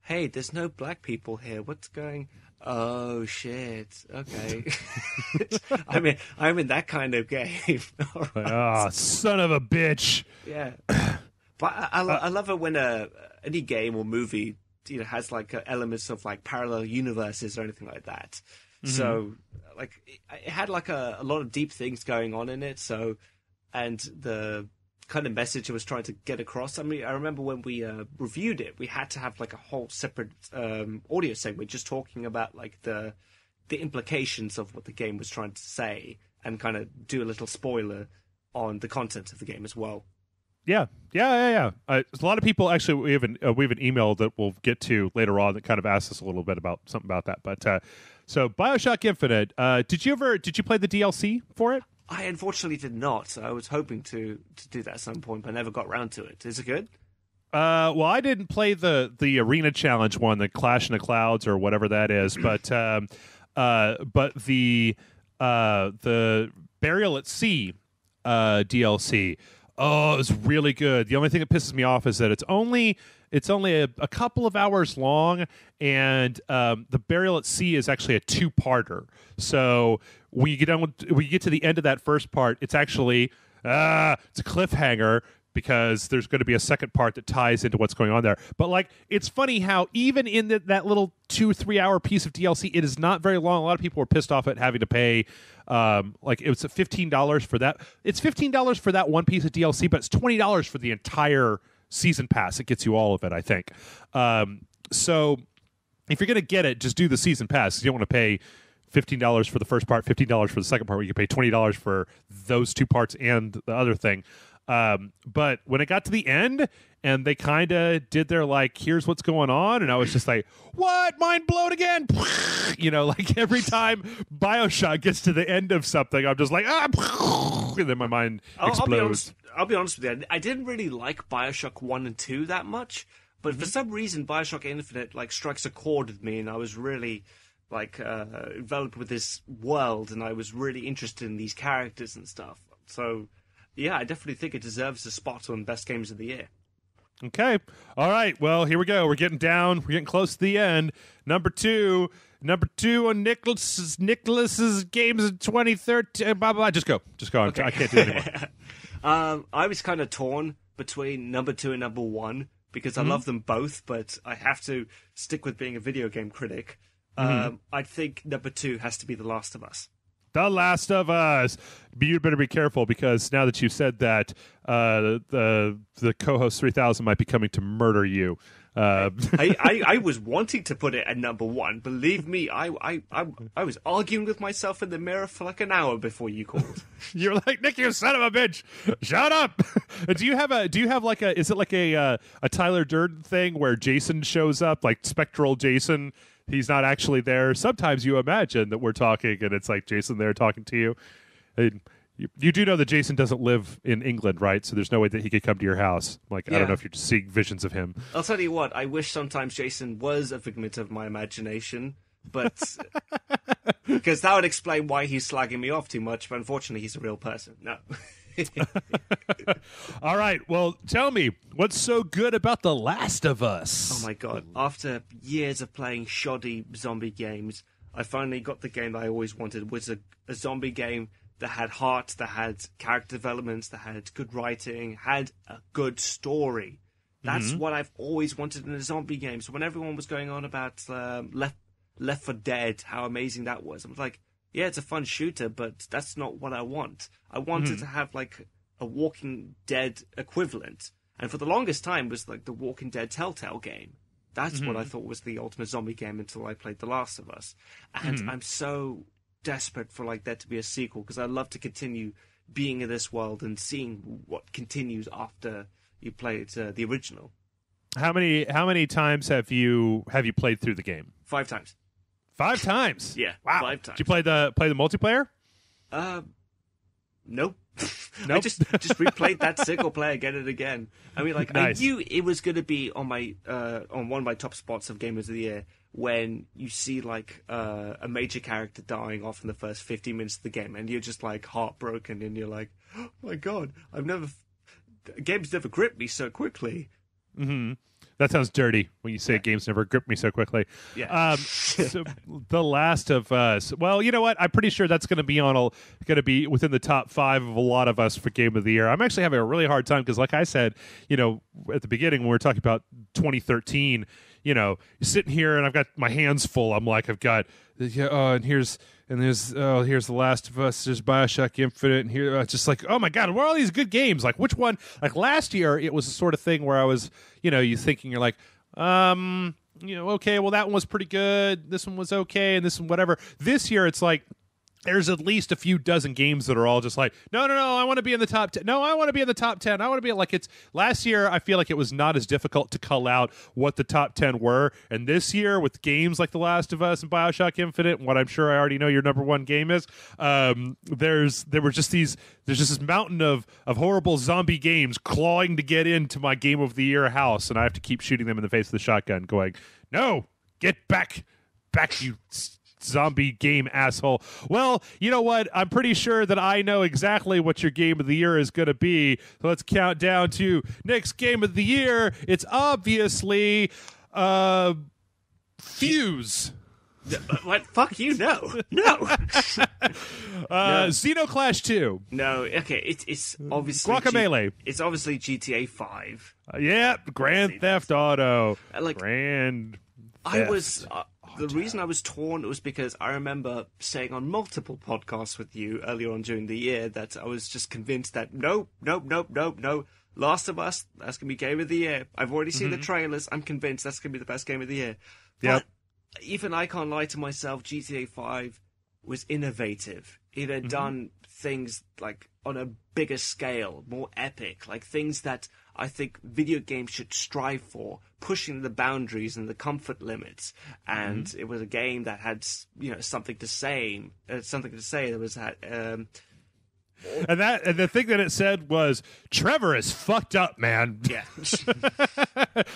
hey, there's no black people here. What's going? Oh shit. Okay. I'm in that kind of game. Oh, son of a bitch. Yeah. But I love it when any game or movie has like elements of like parallel universes or anything like that. Mm-hmm. So like it had like a lot of deep things going on in it. So, and the kind of message it was trying to get across. I mean, I remember when we reviewed it, we had to have like a whole separate audio segment just talking about like the implications of what the game was trying to say, and kind of do a little spoiler on the content of the game as well. Yeah. A lot of people, actually, we have an email that we'll get to later on that kind of asks us a little bit about something about that. But so BioShock Infinite, did you play the DLC for it? I unfortunately did not. I was hoping to do that at some point, but I never got around to it. Is it good? Well, I didn't play the Arena Challenge one, the Clash in the Clouds or whatever that is, but the Burial at Sea DLC. Oh, it was really good. The only thing that pisses me off is that it's only a couple of hours long, and the Burial at Sea is actually a 2-parter. So when you get to the end of that first part, it's actually it's a cliffhanger, because there's going to be a second part that ties into what's going on there. But like, it's funny how even in that little 2-3 hour piece of DLC, it is not very long. A lot of people were pissed off at having to pay like it was $15 for that. It's $15 for that one piece of DLC, but it's $20 for the entire season pass. It gets you all of it, I think. So if you're going to get it, just do the season pass. You don't want to pay $15 for the first part, $15 for the second part, where you can pay $20 for those 2 parts and the other thing. But when it got to the end and they kind of did their like, here's what's going on, and I was just like, what? Mind blown again? Like every time BioShock gets to the end of something, I'm just like, and then my mind explodes. I'll be honest with you. I didn't really like BioShock 1 and 2 that much, But for some reason, Bioshock Infinite like strikes a chord with me, and I was really like enveloped with this world, and I was really interested in these characters and stuff. So yeah, I definitely think it deserves a spot on best games of the year. Okay. All right. Well, here we go. We're getting close to the end. Number two on Nicholas's games in 2013. Blah, blah, blah. Just go. Okay. I can't do it anymore. I was kind of torn between number 2 and number 1 because I love them both, but I have to stick with being a video game critic. I think number 2 has to be The Last of Us. The Last of Us. You better be careful because now that you've said that, the co-host 3000 might be coming to murder you. I was wanting to put it at number 1. Believe me, I was arguing with myself in the mirror for like an hour before you called. You're like, Nick, you son of a bitch! Shut up! Is it like a Tyler Durden thing where Jason shows up, like spectral Jason? He's not actually there. Sometimes you imagine that we're talking, and it's like Jason there talking to you. You do know that Jason doesn't live in England, right? So there's no way that he could come to your house. Like, I don't know if you're just seeing visions of him. I'll tell you what, I wish sometimes Jason was a figment of my imagination, but because that would explain why he's slagging me off too much, but unfortunately he's a real person. No. All right, well, tell me, what's so good about The Last of Us? Oh my god, after years of playing shoddy zombie games, I finally got the game that I always wanted, which was a zombie game that had heart, that had character developments, that had good writing, had a good story. That's what I've always wanted in a zombie game. So when everyone was going on about Left 4 Dead, how amazing that was, I was like, yeah, it's a fun shooter, but that's not what I want. I wanted to have like a Walking Dead equivalent. And for the longest time was like the Walking Dead Telltale game. That's what I thought was the ultimate zombie game until I played The Last of Us. And I'm so desperate for like there to be a sequel because I love to continue being in this world and seeing what continues after you play it, the original. How many times have you played through the game? 5 times. 5 times? Yeah. Wow. 5 times. Did you play the multiplayer? Nope. I just replayed that single player again and again. I mean, like, nice. I knew it was going to be on my on one of my top spots of Gamers of the Year when you see like a major character dying off in the first 15 minutes of the game, and you're just like heartbroken, and you're like, oh my god, games never gripped me so quickly. Mm-hmm. That sounds dirty when you say games never gripped me so quickly. Yeah. So The Last of Us. Well, you know what? I'm pretty sure that's going to be within the top 5 of a lot of us for Game of the Year. I'm actually having a really hard time because, like I said, at the beginning when we were talking about 2013, you're sitting here and I've got my hands full. I'm like, I've got here's The Last of Us, there's BioShock Infinite, and here just like, oh my god, what are all these good games? Like, which one? Like last year, it was the sort of thing where I was, you're like, okay, well that one was pretty good, this one was okay, and this one whatever. This year, it's like there's at least a few dozen games that are all just like, no, I want to be in the top 10. No, I want to be in the top 10. I want to be like, it's last year. I feel like it was not as difficult to cull out what the top 10 were. And this year with games like The Last of Us and BioShock Infinite, and what I'm sure I already know your number 1 game is, there's just this mountain of horrible zombie games clawing to get into my Game of the Year house. And I have to keep shooting them in the face with the shotgun going, no, get back, you zombie game asshole. Well, you know what? I'm pretty sure that I know exactly what your Game of the Year is going to be. So let's count down to Nick's Game of the Year. It's obviously Fuse. What? Fuck you? No. Xenoclash 2. No. Okay. It's obviously Guacamelee. It's obviously GTA 5. Grand Theft Auto. The reason I was torn was because I remember saying on multiple podcasts with you earlier on during the year that I was just convinced that no. Last of Us, that's going to be Game of the Year. I've already seen the trailers. I'm convinced that's going to be the best Game of the Year. But even I can't lie to myself, GTA 5 was innovative. It had done things like on a bigger scale, more epic, like things that I think video games should strive for, pushing the boundaries and the comfort limits. And it was a game that had, something to say. There was And the thing that it said was, Trevor is fucked up, man. Yeah.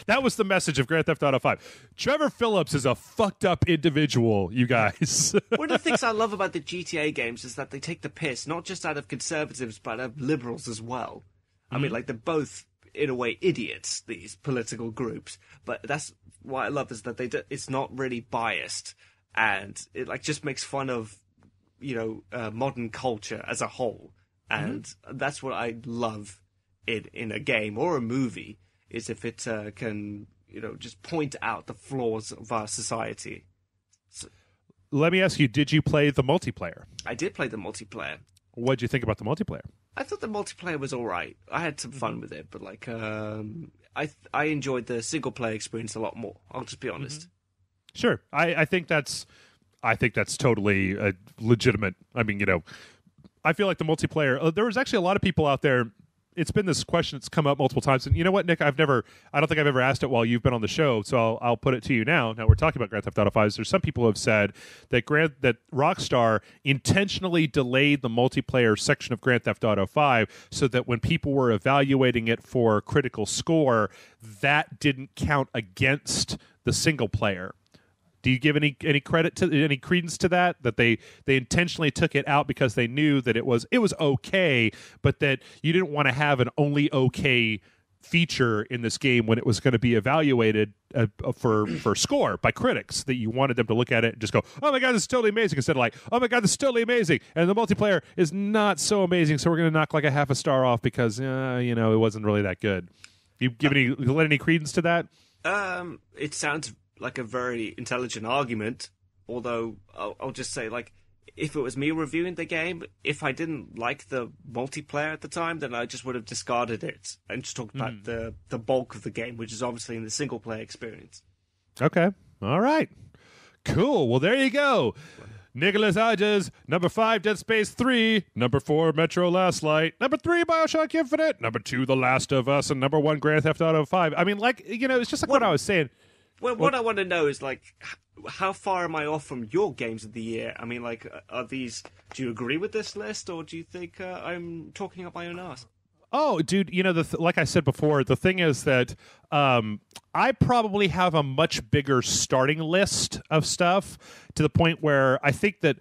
That was the message of Grand Theft Auto 5. Trevor Phillips is a fucked up individual, you guys. One of the things I love about the GTA games is that they take the piss, not just out of conservatives, but out of liberals as well. I mean, like, they're both, in a way, idiots, these political groups. But that's what I love, is that it's not really biased. And it, like, just makes fun of, modern culture as a whole. And that's what I love in a game or a movie, is if it can, just point out the flaws of our society. So, let me ask you, did you play the multiplayer? I did play the multiplayer. What did you think about the multiplayer? I thought the multiplayer was all right. I had some fun with it, but like, I enjoyed the single player experience a lot more. I'll just be honest. Sure, I think that's totally legitimate. I mean, I feel like the multiplayer. There was actually a lot of people out there. It's been this question that's come up multiple times, and you know what, Nick? I don't think I've ever asked it while you've been on the show, so I'll put it to you now. Now we're talking about Grand Theft Auto 5. There's some people who have said that Rockstar intentionally delayed the multiplayer section of Grand Theft Auto 5 so that when people were evaluating it for critical score, that didn't count against the single player. Do you give any credit to any credence to that they intentionally took it out because they knew that it was okay, but that you didn't want to have an only okay feature in this game when it was going to be evaluated for score by critics, that you wanted them to look at it and just go, oh my god, this is totally amazing, instead of like, oh my god, this is totally amazing, and the multiplayer is not so amazing, so we're going to knock like a half a star off because it wasn't really that good. Do you let any credence to that? It sounds like a very intelligent argument, although I'll just say, like, if it was me reviewing the game, if I didn't like the multiplayer at the time, then I just would have discarded it and just talked about the bulk of the game, which is obviously in the single player experience. Okay. All right. Cool. Well, there you go. Nicholas Hodges, number 5, Dead Space 3, number 4, Metro Last Light, number 3, BioShock Infinite, number 2, The Last of Us, and number 1, Grand Theft Auto 5. I mean, like, it's just like what I was saying. Well, what I want to know is, like, how far am I off from your games of the year? I mean, like, do you agree with this list, or do you think I'm talking up my own ass? Oh, dude, like I said before, the thing is that I probably have a much bigger starting list of stuff, to the point where I think that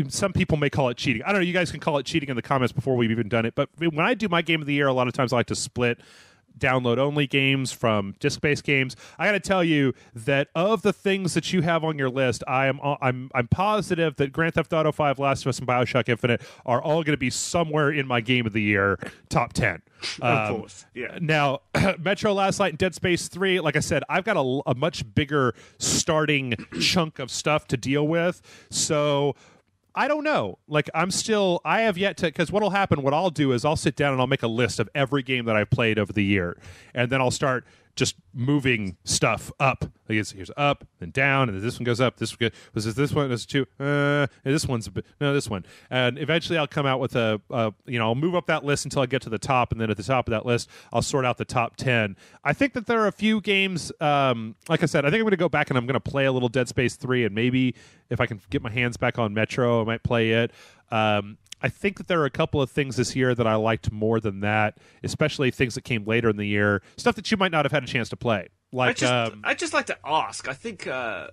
some people may call it cheating. I don't know. You guys can call it cheating in the comments before we've even done it. But when I do my game of the year, a lot of times I like to split download-only games from disc-based games. I got to tell you that of the things that you have on your list, I'm positive that Grand Theft Auto 5, Last of Us, and BioShock Infinite are all going to be somewhere in my game of the year top 10. Of course, yeah. Now, Metro Last Light and Dead Space 3, like I said, I've got a much bigger starting chunk of stuff to deal with, so I don't know. Like, I have yet to, because what I'll do is I'll sit down and I'll make a list of every game that I've played over the year. And then I'll start just moving stuff up. Like, here's up, then down, and then this one goes up. This one goes, this one, this two, this one's, no, this one. And eventually I'll come out with I'll move up that list until I get to the top. And then at the top of that list, I'll sort out the top 10. I think that there are a few games, like I said, I think I'm going to go back and I'm going to play a little Dead Space 3, and maybe if I can get my hands back on Metro, I might play it. I think that there are a couple of things this year that I liked more than that, especially things that came later in the year, stuff that you might not have had a chance to play. Like, I just like to ask. I think I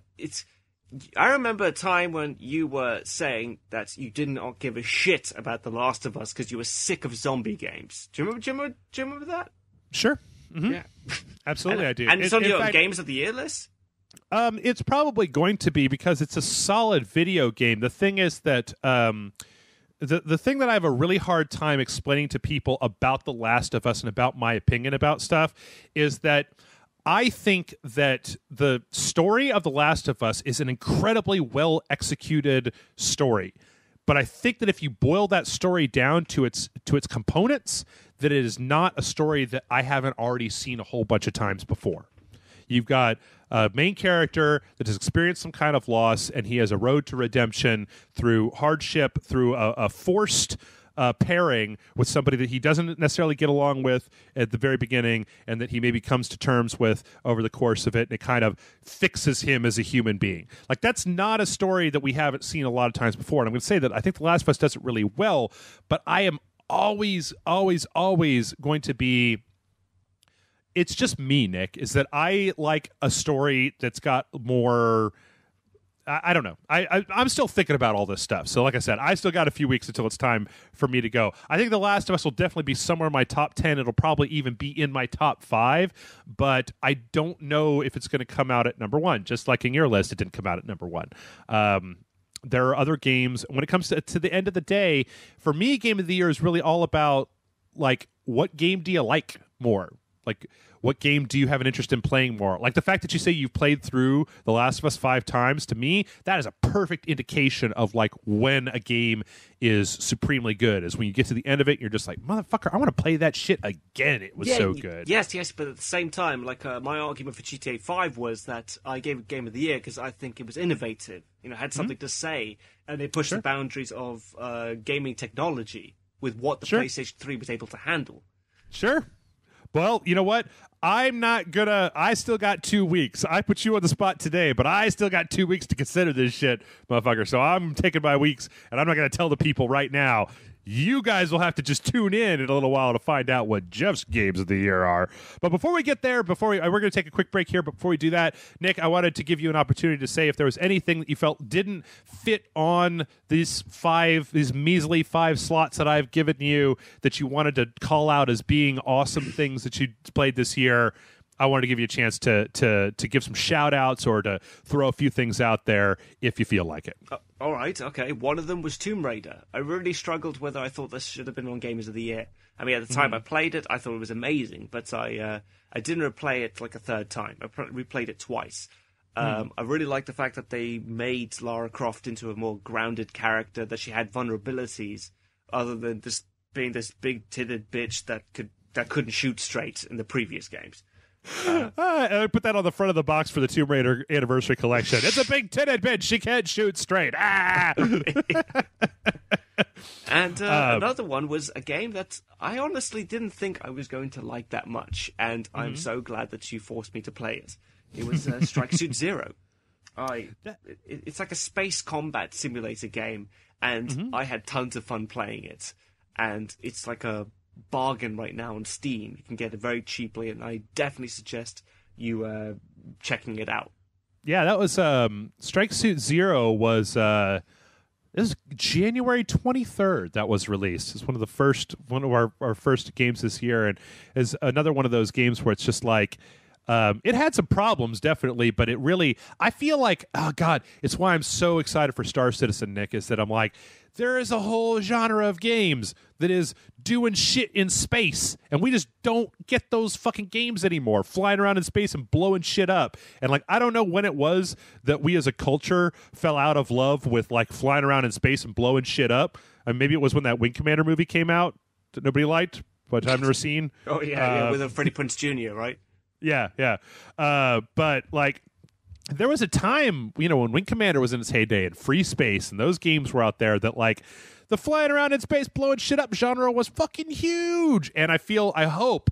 remember a time when you were saying that you did not give a shit about The Last of Us because you were sick of zombie games. Do you remember that? Sure. Mm-hmm. Yeah, absolutely, I do. And it's on your games of the year list. It's probably going to be because it's a solid video game. The thing is that the thing that I have a really hard time explaining to people about The Last of Us and about my opinion about stuff is that I think that the story of The Last of Us is an incredibly well executed story. But I think that if you boil that story down to its components, that it is not a story that I haven't already seen a whole bunch of times before. You've got a main character that has experienced some kind of loss, and he has a road to redemption through hardship, through a forced pairing with somebody that he doesn't necessarily get along with at the very beginning, and that he maybe comes to terms with over the course of it, and it kind of fixes him as a human being. Like, that's not a story that we haven't seen a lot of times before. And I'm going to say that I think The Last of Us does it really well, but I am always going to be... It's just me, Nick, is that I like a story that's got more... I don't know. I'm still thinking about all this stuff. So like I said, I still got a few weeks until it's time for me to go. I think The Last of Us will definitely be somewhere in my top 10. It'll probably even be in my top 5, but I don't know if it's going to come out at number 1. Just like in your list, it didn't come out at number 1. There are other games. When it comes to the end of the day, for me, Game of the Year is really all about, like, what game do you like more? Like, what game do you have an interest in playing more? Like, the fact that you say you've played through The Last of Us 5 times, to me, that is a perfect indication of, like, when a game is supremely good, is when you get to the end of it and you're just like, motherfucker, I want to play that shit again. It was so good. Yes, but at the same time, like, my argument for GTA 5 was that I gave it Game of the Year because I think it was innovative, had something to say, and it pushed the boundaries of gaming technology with what the PlayStation 3 was able to handle. Sure. Well, you know what? I still got 2 weeks. I put you on the spot today, but I still got 2 weeks to consider this shit, motherfucker. So I'm taking my weeks, and I'm not going to tell the people right now. You guys will have to just tune in a little while to find out what Jeff's games of the year are. But before we get there, we're going to take a quick break here. But before we do that, Nick, I wanted to give you an opportunity to say if there was anything that you felt didn't fit on these measly 5 slots that I've given you that you wanted to call out as being awesome things that you played this year. I wanted to give you a chance to give some shout outs or to throw a few things out there if you feel like it. All right, okay. One of them was Tomb Raider. I really struggled whether I thought this should have been on Games of the Year. I mean, at the time I played it, I thought it was amazing, but I didn't replay it like a third time. I replayed it twice. I really liked the fact that they made Lara Croft into a more grounded character, that she had vulnerabilities other than just being this big-titted bitch that couldn't shoot straight in the previous games. I put that on the front of the box for the Tomb Raider Anniversary Collection. It's a big-titted bitch. She can't shoot straight. And another one was a game that I honestly didn't think I was going to like that much, and I'm so glad that you forced me to play it. It was Strike Suit Zero. It's like a space combat simulator game, and I had tons of fun playing it. And it's like a bargain right now on Steam. You can get it very cheaply, and I definitely suggest you checking it out. Yeah, that was Strike Suit Zero was this is January 23rd that was released. It's one of our first games this year, and is another one of those games where it's just like it had some problems, definitely, but it really, I feel like, oh God, it's why I'm so excited for Star Citizen, Nick, is that I'm like, there is a whole genre of games that is doing shit in space, and we just don't get those fucking games anymore, flying around in space and blowing shit up. And like, I don't know when it was that we as a culture fell out of love with like flying around in space and blowing shit up. Maybe it was when that Wing Commander movie came out that nobody liked, but I've never seen. Oh yeah, with Freddie Prinze Jr., right? Yeah. But like, there was a time, when Wing Commander was in its heyday and Free Space and those games were out there, that like the flying around in space, blowing shit up genre was fucking huge. And I hope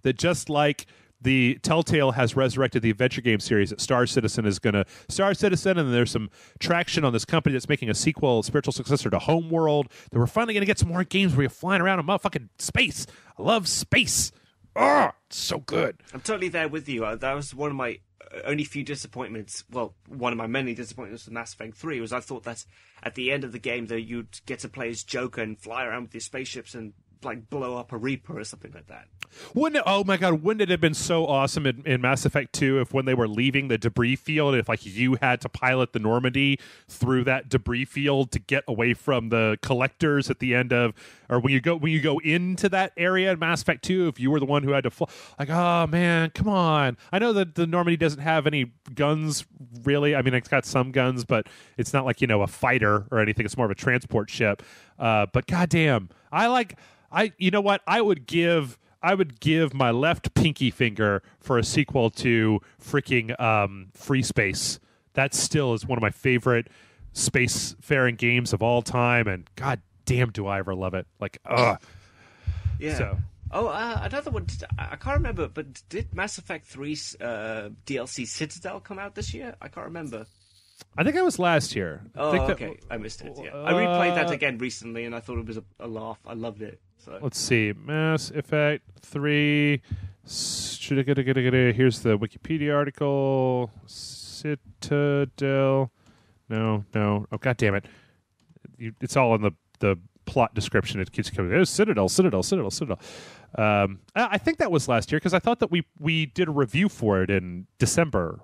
that just like the Telltale has resurrected the adventure game series, that Star Citizen, and there's some traction on this company that's making a sequel, spiritual successor to Homeworld, that we're finally going to get some more games where you're flying around in motherfucking space. I love space. Oh, it's so good. I'm totally there with you. That was one of my only few disappointments. Well, one of my many disappointments with Mass Effect 3 was I thought that at the end of the game that you'd get to play as Joker and fly around with your spaceships and like blow up a Reaper or something like that. Oh my God, wouldn't it have been so awesome in Mass Effect 2 if when they were leaving the debris field, if like you had to pilot the Normandy through that debris field to get away from the collectors at the end of, or when you go into that area in Mass Effect 2, if you were the one who had to fly, like, oh man, come on. I know that the Normandy doesn't have any guns really. I mean, it's got some guns, but it's not like, a fighter or anything. It's more of a transport ship. But goddamn, you know what? I would give my left pinky finger for a sequel to freaking Free Space. That still is one of my favorite spacefaring games of all time, and god damn, do I ever love it. Like, ugh. Yeah. So. Oh, another one. I can't remember, but did Mass Effect 3's DLC Citadel come out this year? I can't remember. I think it was last year. Oh, okay. I missed it. Yeah. I replayed that again recently, and I thought it was a laugh. I loved it. So. Let's see. Mass Effect 3. Here's the Wikipedia article. Citadel. No. Oh, God damn it. It's all in the plot description. It keeps coming. There's Citadel. I think that was last year because I thought that we did a review for it in December.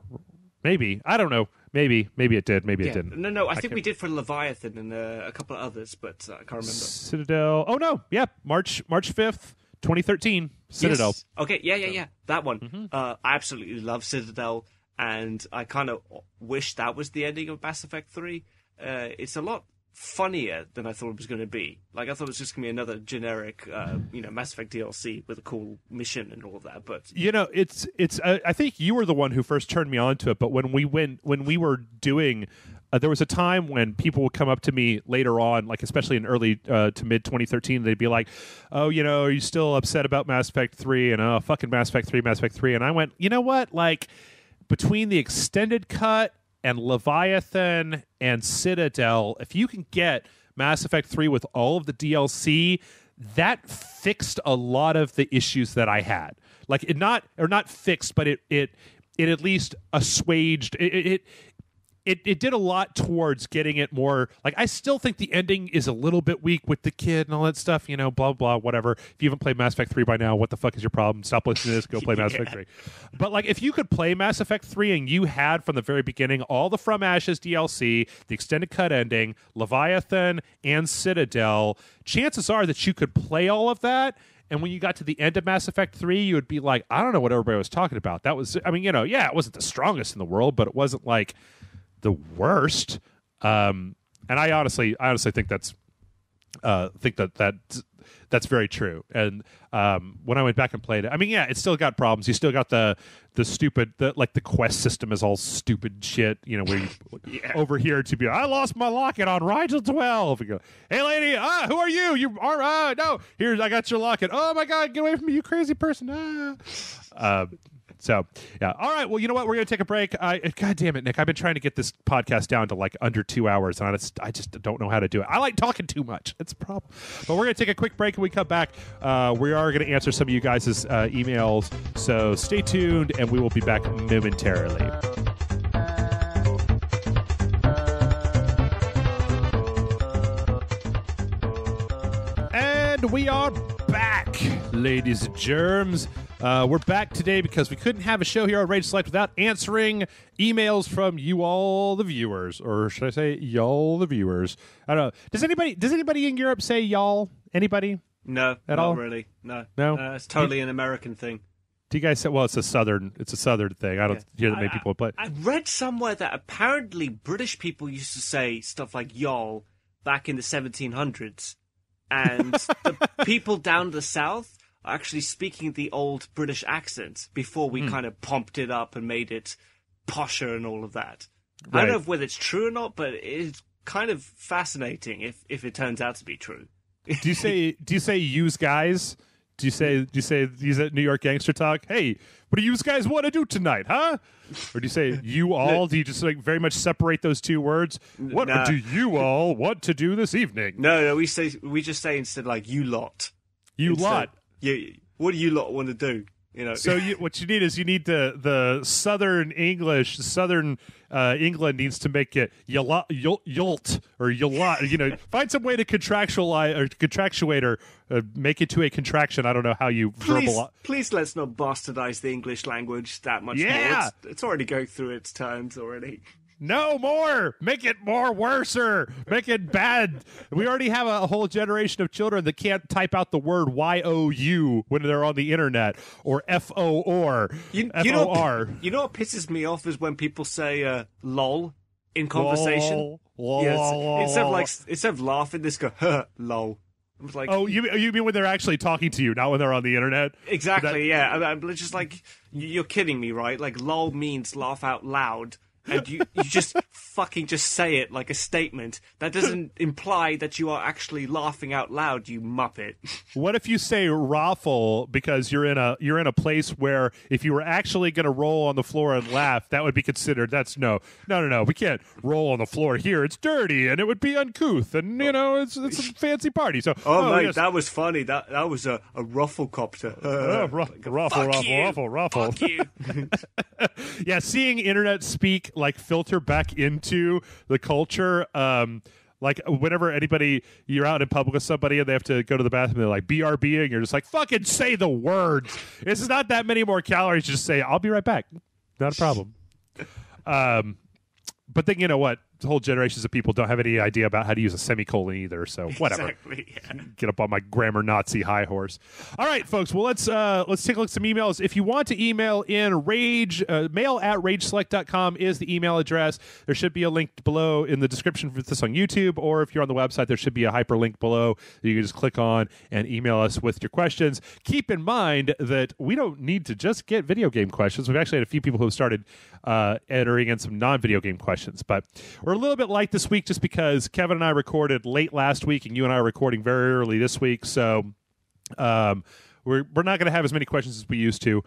Maybe. I don't know. Maybe it did. Maybe it didn't. No. I think we did for Leviathan and a couple of others, but I can't remember. Citadel. Oh, no. Yeah. March 5th, 2013. Citadel. Yes. Okay. Yeah. That one. Mm-hmm. I absolutely love Citadel, and I kind of wish that was the ending of Mass Effect 3. It's a lot funnier than I thought it was going to be. Like, I thought it was just going to be another generic, Mass Effect DLC with a cool mission and all of that. But it's. I think you were the one who first turned me on to it. But when we were doing, there was a time when people would come up to me later on, like especially in early to mid 2013, they'd be like, "Oh, are you still upset about Mass Effect 3?" And "Oh, fucking Mass Effect 3." And I went, you know what? Like, between the extended cut and Leviathan and Citadel, if you can get Mass Effect 3 with all of the DLC, that fixed a lot of the issues that I had. Like, not fixed, but it at least assuaged it did a lot towards getting it more, like, I still think the ending is a little bit weak with the kid and all that stuff, blah, blah, whatever. If you haven't played Mass Effect 3 by now, what the fuck is your problem? Stop listening to this, go play Mass Effect 3. But, like, if you could play Mass Effect 3 and you had from the very beginning all the From Ashes DLC, the extended cut ending, Leviathan, and Citadel, chances are that you could play all of that. And when you got to the end of Mass Effect 3, you would be like, I don't know what everybody was talking about. That was, it wasn't the strongest in the world, but it wasn't like the worst. And I honestly think that's that's very true. And when I went back and played it, it's still got problems. You still got the stupid, the quest system is all stupid shit. Where you over here to be, I lost my locket on Rigel 12. You go, hey lady, who are you? You are no. Here's, I got your locket. Oh my God, get away from me, you crazy person. So, yeah. All right. Well, you know what? We're going to take a break. God damn it, Nick. I've been trying to get this podcast down to like under 2 hours, and I just don't know how to do it. I like talking too much. It's a problem. But we're going to take a quick break, and we come back. We are going to answer some of you guys' emails. So stay tuned, and we will be back momentarily. And we are back, ladies and germs. We're back today because we couldn't have a show here on Rage Select without answering emails from you all the viewers, or should I say y'all the viewers? I don't know. Does anybody in Europe say y'all? Anybody? No, at not all? Really. No. It's totally an American thing. Do you guys say? Well, it's a southern thing. I don't hear that many people play. I read somewhere that apparently British people used to say stuff like y'all back in the 1700s, and the people down the south actually speaking the old British accent before we kind of pumped it up and made it posher and all of that. Right. I don't know whether it's true or not, but it's kind of fascinating if it turns out to be true. Do you say use guys? Do you say use that New York gangster talk? Hey, what do you guys want to do tonight, huh? Or do you say you all? Do you just like very much separate those two words? What do you all want to do this evening? No, we just say instead like you lot. You lot. Yeah, what do you lot want to do? So what you need is the Southern English, Southern England needs to make it yolt or yolot. Find some way to contractuate or make it to a contraction. I don't know how you verbalize. Please let's not bastardize the English language that much more. It's already going through its turns already. No more. Make it more worser. Make it bad. We already have a whole generation of children that can't type out the word Y-O-U when they're on the internet, or F-O-R, F-O-R. You know what pisses me off is when people say lol in conversation. Lol. Yes. Instead of laughing, they just go, huh, lol. I was like, oh, you mean when they're actually talking to you, not when they're on the internet? Exactly, yeah. I'm just like, you're kidding me, right? Like, lol means laugh out loud. and you just fucking just say it like a statement. That doesn't imply that you are actually laughing out loud, you muppet. What if you say raffle because you're in a place where if you were actually going to roll on the floor and laugh, that would be considered. That's no. We can't roll on the floor here. It's dirty and it would be uncouth, and it's a fancy party. So mate, yes. that was funny. That was a rufflecopter. Ruffle. Fuck you. Yeah, seeing internet speak like filter back into the culture. Like whenever you're out in public with somebody and they have to go to the bathroom, they're like BRB, and you're just like, fucking say the words. It's not that many more calories. Just say, I'll be right back. Not a problem. But then you know what? Whole generations of people don't have any idea about how to use a semicolon either. So whatever. Exactly, yeah. Get up on my grammar Nazi high horse. All right, folks. Well, let's take a look at some emails. If you want to email in, mail@rageselect.com is the email address. There should be a link below in the description for this on YouTube, or if you're on the website, there should be a hyperlink below that you can just click on and email us with your questions. Keep in mind that we don't need to just get video game questions. We've actually had a few people who have started entering in some non-video game questions, but we're a little bit light this week just because Kevin and I recorded late last week and you and I are recording very early this week. So we're not going to have as many questions as we used to,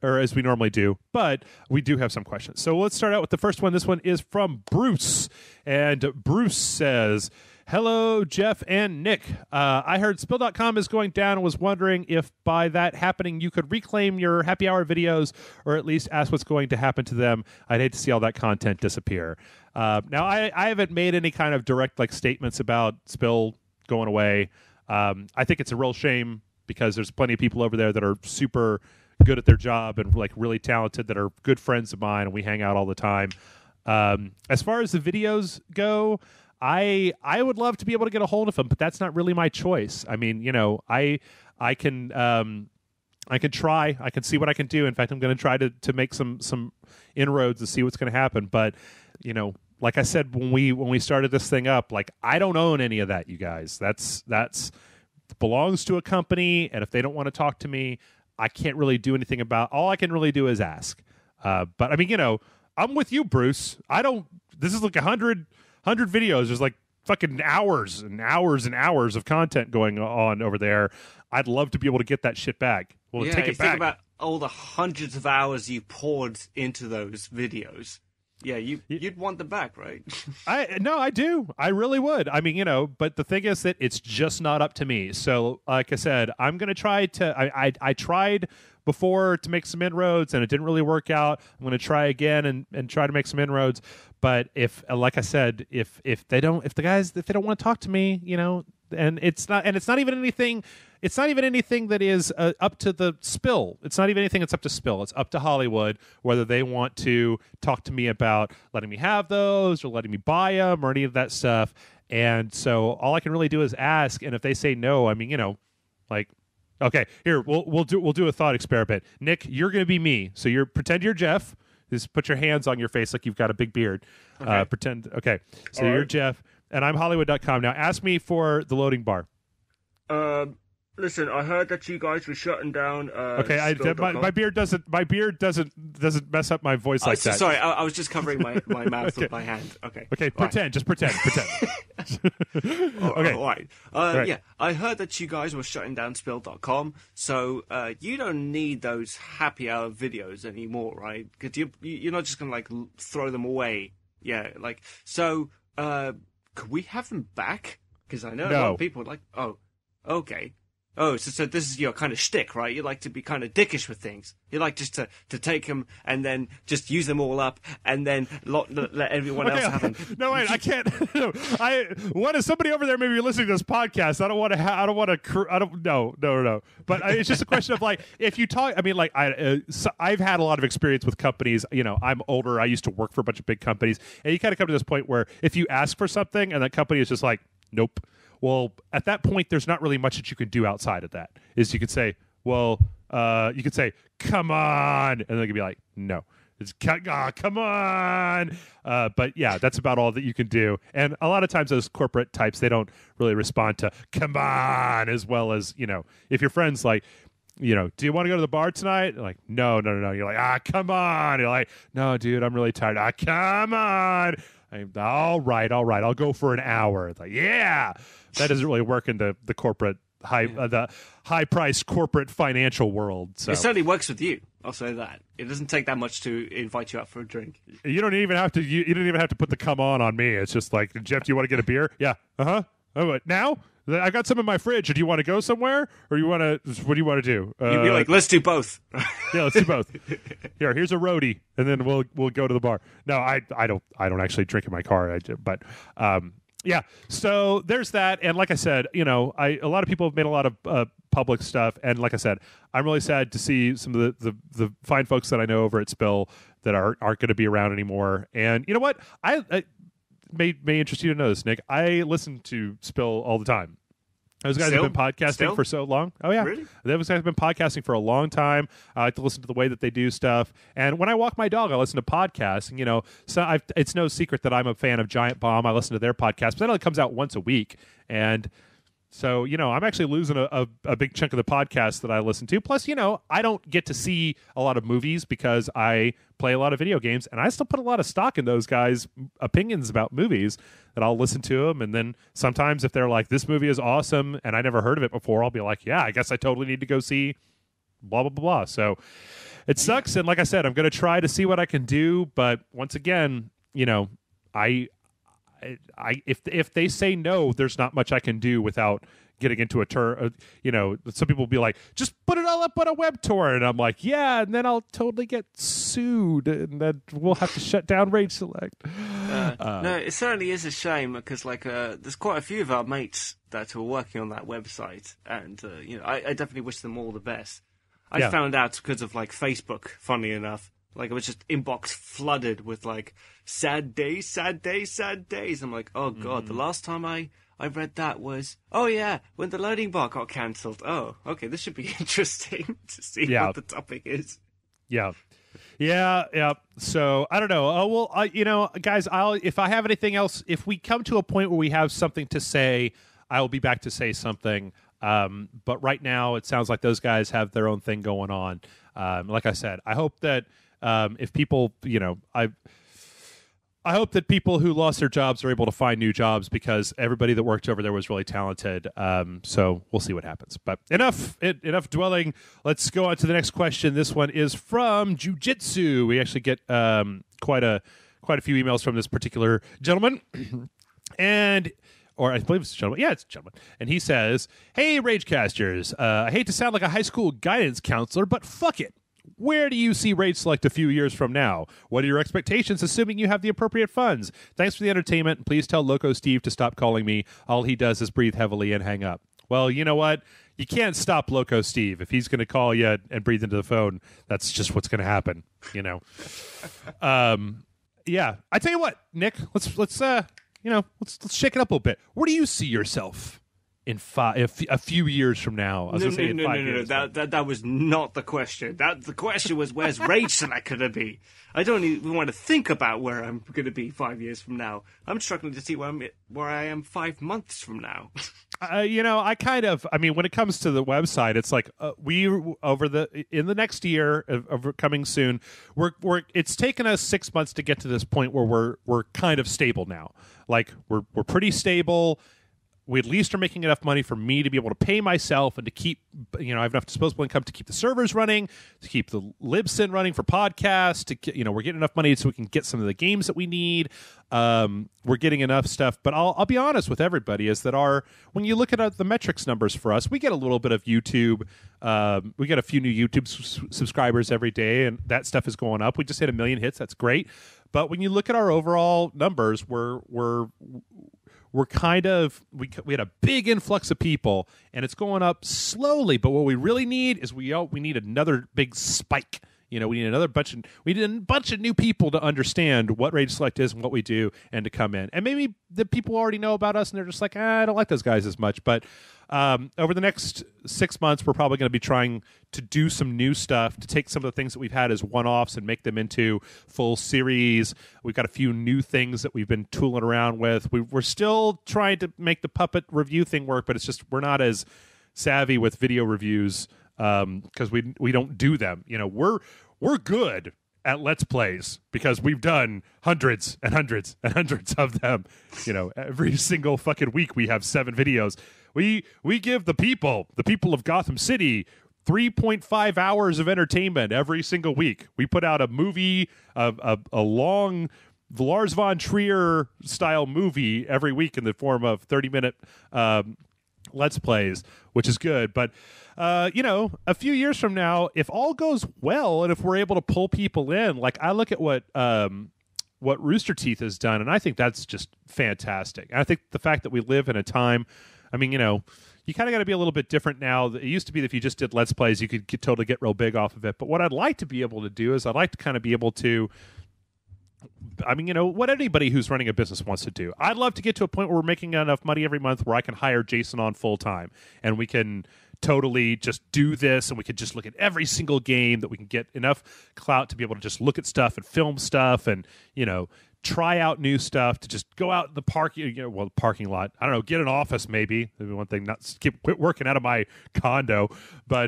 or as we normally do, but we do have some questions. So let's start out with the first one. This one is from Bruce, and Bruce says, hello, Jeff and Nick. I heard Spill.com is going down and was wondering if by that happening you could reclaim your happy hour videos or at least ask what's going to happen to them. I'd hate to see all that content disappear. Now, I haven't made any kind of direct statements about Spill going away. I think it's a real shame because there's plenty of people over there that are super good at their job and really talented that are good friends of mine, and we hang out all the time. As far as the videos go, I would love to be able to get a hold of them, but that's not really my choice. I mean, I can try. I can see what I can do. In fact, I'm going to try to make some inroads to see what's going to happen. But like I said when we started this thing up, I don't own any of that, you guys. That's belongs to a company, and if they don't want to talk to me, I can't really do anything about. All I can really do is ask. But I mean, I'm with you, Bruce. This is 100 videos. There's fucking hours and hours and hours of content going on over there. I'd love to be able to get that shit back. Well, yeah, take it back. Think about all the hundreds of hours you poured into those videos. Yeah, you'd want them back, right? I do. I really would. I mean, but the thing is that it's just not up to me. So, like I said, I'm going to try to. I tried before to make some inroads, and it didn't really work out. I'm going to try again and try to make some inroads. But if, like I said, if they don't want to talk to me, and it's not even anything. It's not even anything that is up to the Spill. It's not even anything that's up to Spill. It's up to Hollywood whether they want to talk to me about letting me have those or letting me buy them or any of that stuff. And so all I can really do is ask. And if they say no, I mean, okay, here we'll do a thought experiment. Nick, you're going to be me. So pretend you're Jeff. Just put your hands on your face like you've got a big beard. Okay. Pretend. Okay, so all you're right. Jeff, and I'm Hollywood.com. Now ask me for the loading bar. Listen, I heard that you guys were shutting down. Okay, my beard doesn't mess up my voice like that. Sorry, I was just covering my mouth with my hand. Okay. Okay, pretend. Just pretend. Okay. All right. Right. Yeah, I heard that you guys were shutting down Spill.com, so you don't need those happy hour videos anymore, right? Because you're not just gonna throw them away. Yeah, so. Could we have them back? Because I know a lot of people are oh, okay. Oh, so this is your kind of shtick, right? You like to be kind of dickish with things. You like just to take them and then just use them all up and then let everyone else have them. No, wait, I can't. No, somebody over there maybe listening to this podcast. I don't want to. No. But it's just a question of if you talk. I mean, I've had a lot of experience with companies. I'm older. I used to work for a bunch of big companies, and you kind of come to this point where if you ask for something and that company is just nope. Well, at that point, there's not really much that you can do outside of that. Is you could say, well, you could say, come on, and they could be like, no. It's come on. But yeah, that's about all that you can do. And a lot of times those corporate types, they don't really respond to come on as well as, if your friends do you want to go to the bar tonight? They're like, no. You're like, come on. You're like, no, dude, I'm really tired. Come on. All right. I'll go for an hour. It's like, yeah. That doesn't really work in the corporate the high-priced corporate financial world. So it certainly works with you. I'll say that. It doesn't take that much to invite you out for a drink. You don't even have to. You don't even have to put the come on me. It's just like, Jeff, do you want to get a beer? Yeah. Oh, what, now? I got some in my fridge. Do you want to go somewhere, or what do you want to do? You'd be like, let's do both. Yeah, let's do both. Here's a roadie, and then we'll go to the bar. No, I don't actually drink in my car. Yeah. So there's that, and like I said, a lot of people have made a lot of public stuff, and like I said, I'm really sad to see some of the fine folks that I know over at Spill that aren't going to be around anymore. And you know what? I may interest you to know this, Nick. I listen to Spill all the time. Those guys have been podcasting for so long. Oh, yeah. Really? Those guys have been podcasting for a long time. I like to listen to the way that they do stuff. And when I walk my dog, I listen to podcasts. And, so it's no secret that I'm a fan of Giant Bomb. I listen to their podcast, but that only comes out once a week. And so, I'm actually losing a big chunk of the podcast that I listen to. Plus, I don't get to see a lot of movies because I play a lot of video games, and I still put a lot of stock in those guys' opinions about movies that I'll listen to them. And then sometimes if they're like, this movie is awesome and I never heard of it before, I'll be like, yeah, I guess I totally need to go see blah, blah, blah, blah. So it sucks. And like I said, I'm going to try to see what I can do. But once again, if they say no, there's not much I can do without getting into a turn. Some people will be like, just put it all up on a web torrent, and I'm like, yeah, and then I'll totally get sued, and then we'll have to shut down Rage Select. No, it certainly is a shame because there's quite a few of our mates that are working on that website, and I definitely wish them all the best. I found out because of Facebook, funnily enough. It was just inbox flooded with sad days. I'm like, oh god, the last time I read that was, oh yeah, when the loading bar got cancelled. Oh, okay, this should be interesting to see what the topic is. Yeah. So I don't know. Oh well, guys, if I have anything else, if we come to a point where we have something to say, I will be back to say something. But right now, it sounds like those guys have their own thing going on. Like I said, I hope that. If people, I hope that people who lost their jobs are able to find new jobs because everybody that worked over there was really talented. So we'll see what happens. But enough dwelling. Let's go on to the next question. This one is from Jiu-Jitsu. We actually get quite a few emails from this particular gentleman, or I believe it's a gentleman. Yeah, it's a gentleman. And he says, "Hey, Ragecasters, I hate to sound like a high school guidance counselor, but fuck it. Where do you see Rage Select a few years from now? What are your expectations, assuming you have the appropriate funds? Thanks for the entertainment, and please tell Loco Steve to stop calling me. All he does is breathe heavily and hang up." Well, you know what? You can't stop Loco Steve. If he's going to call you and breathe into the phone, that's just what's going to happen, Yeah. I tell you what, Nick, let's shake it up a little bit. Where do you see yourself in a few years from now? No. That was not the question. The question was, where's Rage Select going to be? I don't even want to think about where I'm going to be 5 years from now. I'm struggling to see where I am 5 months from now. When it comes to the website, it's like in the next year of coming soon, it's taken us 6 months to get to this point where we're kind of stable now. We're pretty stable. We at least are making enough money for me to be able to pay myself and to keep, I have enough disposable income to keep the servers running, to keep the Libsyn running for podcasts, we're getting enough money so we can get some of the games that we need. We're getting enough stuff. But I'll be honest with everybody is that when you look at the metrics numbers for us, we get a little bit of YouTube. We get a few new YouTube subscribers every day, and that stuff is going up. We just hit 1 million hits. That's great. But when you look at our overall numbers, we're kind of we had a big influx of people, and it's going up slowly. But what we really need is we need another big spike. We need a bunch of new people to understand what Rage Select is and what we do, and to come in. And maybe the people already know about us, and they're just like, I don't like those guys as much. But over the next 6 months, we're probably going to be trying to do some new stuff, to take some of the things that we've had as one-offs and make them into full series. We've got a few new things that we've been tooling around with. We're still trying to make the puppet review thing work, but it's just we're not as savvy with video reviews because we don't do them. We're good at Let's Plays because we've done hundreds and hundreds and hundreds of them. Every single fucking week we have 7 videos. We give the people of Gotham City 3.5 hours of entertainment every single week. We put out a movie, a long Lars von Trier style movie every week in the form of 30-minute Let's Plays, which is good. But a few years from now, if all goes well and if we're able to pull people in, like I look at what Rooster Teeth has done, and I think that's just fantastic. And I think the fact that we live in a time, you kind of got to be a little bit different now. It used to be that if you just did Let's Plays, you could totally get real big off of it. But what I'd like to be able to do is I'd like to kind of be able to, what anybody who's running a business wants to do. I'd love to get to a point where we're making enough money every month where I can hire Jason on full time and we can totally just do this, and we could just look at every single game, that we can get enough clout to be able to just look at stuff and film stuff and, try out new stuff, to just go out in the parking lot. I don't know, get an office maybe. Maybe one thing, quit working out of my condo, but